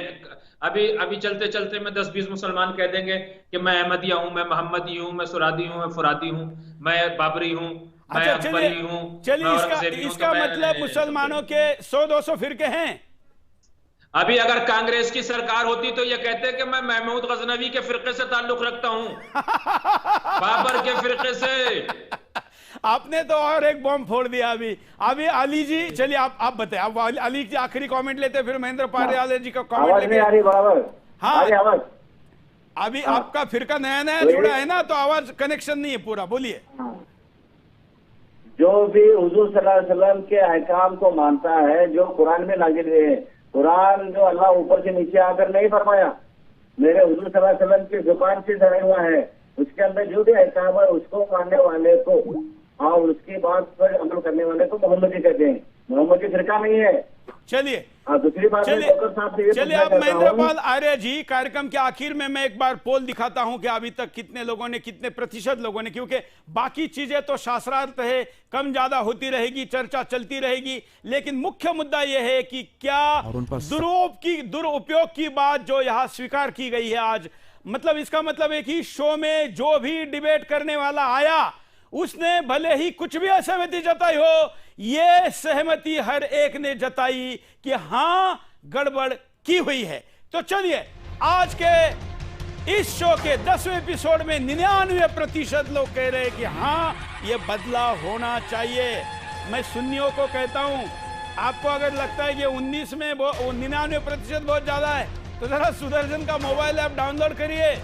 अभी चलते चलते मैं 10-20 मुसलमान कह देंगे कि मैं अहमदिया हूं, मैं मोहम्मदी हूं, मैं सुरादी हूं, मैं फुरादी हूं, मैं बाबरी हूं, मैं अकबरी हूं। चलिए, इसका मतलब मुसलमानों के 100-200 फिरके हैं। अभी अगर कांग्रेस की सरकार होती तो ये कहते कि मैं महमूद गजनवी के फिरके से ताल्लुक रखता हूं, बाबर के फिरके से। आपने तो और एक बॉम्ब फोड़ दिया अभी अली जी, चलिए आप बताएं। आप अली जी आखिरी कमेंट लेते, फिर महेंद्र पारियाल जी का कमेंट लेते। हाँ, अभी आपका फिरका नया जुड़ा है ना, तो आवाज कनेक्शन नहीं है पूरा, बोलिए। जो भी हुजूर सल्लल्लाहु अलैहि वसल्लम के अहकाम को मानता है, जो कुरान में नाजिल है, कुरान जो अल्लाह ऊपर से नीचे आकर नहीं फरमाया, मेरे हुजूर सल्लल्लाहु अलैहि वसल्लम की जुबान से धरा हुआ है, उसके अंदर जो भी अहकाम है उसको मानने वाले को और उसकी बात पर अमल करने वाले को मोहम्मदी कहते हैं। मोहम्मदी फिरका नहीं है। चलिए दूसरी बात चलिए अब महेंद्रपाल आर्य जी, कार्यक्रम के आखिर में मैं एक बार पोल दिखाता हूं कि अभी तक कितने लोगों ने, कितने प्रतिशत लोगों ने, क्योंकि बाकी चीजें तो शास्त्रार्थ है, कम ज्यादा होती रहेगी, चर्चा चलती रहेगी, लेकिन मुख्य मुद्दा यह है कि क्या दुरुपयोग की बात जो यहां स्वीकार की गई है आज, मतलब इसका मतलब है कि शो में जो भी डिबेट करने वाला आया उसने भले ही कुछ भी असहमति जताई हो, यह सहमति हर एक ने जताई कि हां गड़बड़ की हुई है। तो चलिए आज के इस शो के 10वें एपिसोड में 99% लोग कह रहे हैं कि हां यह बदलाव होना चाहिए। मैं सुन्नियों को कहता हूं, आपको अगर लगता है कि 19 में 99% बहुत ज्यादा है तो जरा सुदर्शन का मोबाइल ऐप डाउनलोड करिए,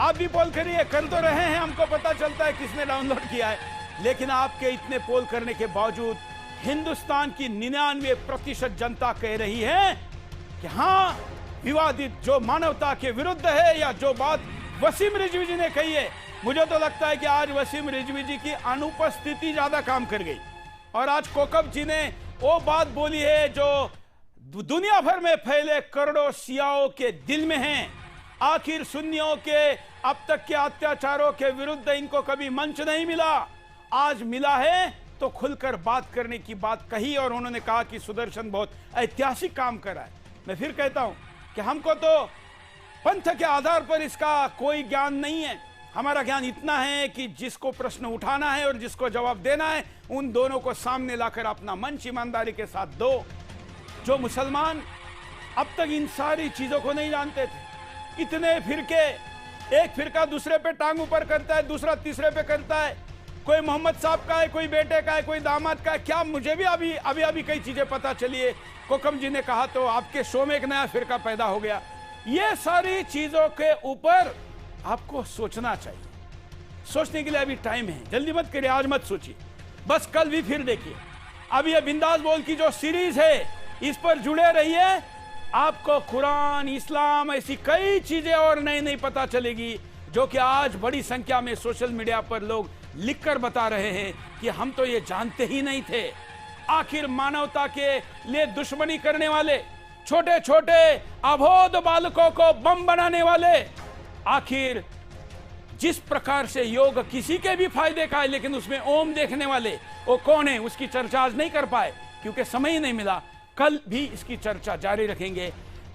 आप भी पोल करिए। कर तो रहे हैं, हमको पता चलता है किसने डाउनलोड किया है, लेकिन आपके इतने पोल करने के बावजूद हिंदुस्तान की 99% जनता कह रही है कि हां विवादित जो मानवता के विरुद्ध है, या जो बात वसीम रिजवी जी ने कही है, मुझे तो लगता है कि आज वसीम रिजवी जी की अनुपस्थिति ज्यादा काम कर गई, और आज कोकब जी ने वो बात बोली है जो दुनिया भर में फैले करोड़ों शियाओं के दिल में है। आखिर सुन्नियों के अब तक के अत्याचारों के विरुद्ध इनको कभी मंच नहीं मिला, आज मिला है तो खुलकर बात करने की बात कही, और उन्होंने कहा कि सुदर्शन बहुत ऐतिहासिक काम कर रहा है। मैं फिर कहता हूं कि हमको तो पंथ के आधार पर इसका कोई ज्ञान नहीं है, हमारा ज्ञान इतना है कि जिसको प्रश्न उठाना है और जिसको जवाब देना है उन दोनों को सामने लाकर अपना मंच ईमानदारी के साथ दो। जो मुसलमान अब तक इन सारी चीजों को नहीं जानते थे, इतने फिरके, एक फिरका दूसरे पे टांग ऊपर करता है, दूसरा तीसरे पे करता है, कोई मोहम्मद साहब का है, कोई बेटे का है, कोई दामाद का है, क्या मुझे भी अभी कई चीजें पता चली है। कोकम जी ने कहा तो आपके शो में एक नया फिरका पैदा हो गया। ये सारी चीजों के ऊपर आपको सोचना चाहिए, सोचने के लिए अभी टाइम है, जल्दी मत करिए, आज मत सोचिए, बस कल भी फिर देखिए। अब ये बिंदास बोल की जो सीरीज है इस पर जुड़े रहिए, आपको कुरान, इस्लाम, ऐसी कई चीजें और नई नई पता चलेगी जो कि आज बड़ी संख्या में सोशल मीडिया पर लोग लिखकर बता रहे हैं कि हम तो ये जानते ही नहीं थे। आखिर मानवता के लिए दुश्मनी करने वाले, छोटे छोटे अबोध बालकों को बम बनाने वाले, आखिर जिस प्रकार से योग किसी के भी फायदे का है लेकिन उसमें ओम देखने वाले वो कौन है, उसकी चर्चा आज नहीं कर पाए क्योंकि समय ही नहीं मिला। कल भी इसकी चर्चा जारी रखेंगे।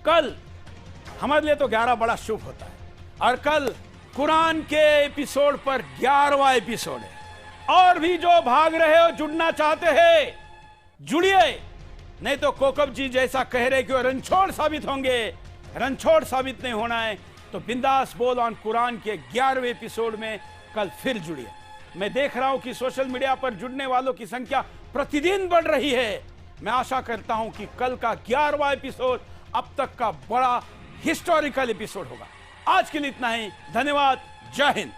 कल हमारे लिए तो 11 बड़ा शुभ होता है, और कल कुरान के एपिसोड पर 11वां एपिसोड है। और भी जो भाग रहे हो, जुड़ना चाहते हैं, जुड़िए, नहीं तो कोकब जी जैसा कह रहे कि वो रणछोड़ साबित होंगे, रणछोड़ साबित नहीं होना है। तो बिंदास बोल ऑन कुरान के 11वें एपिसोड में कल फिर जुड़िए। मैं देख रहा हूं कि सोशल मीडिया पर जुड़ने वालों की संख्या प्रतिदिन बढ़ रही है। मैं आशा करता हूं कि कल का 11वां एपिसोड अब तक का बड़ा हिस्टोरिकल एपिसोड होगा। आज के लिए इतना ही, धन्यवाद, जय हिंद।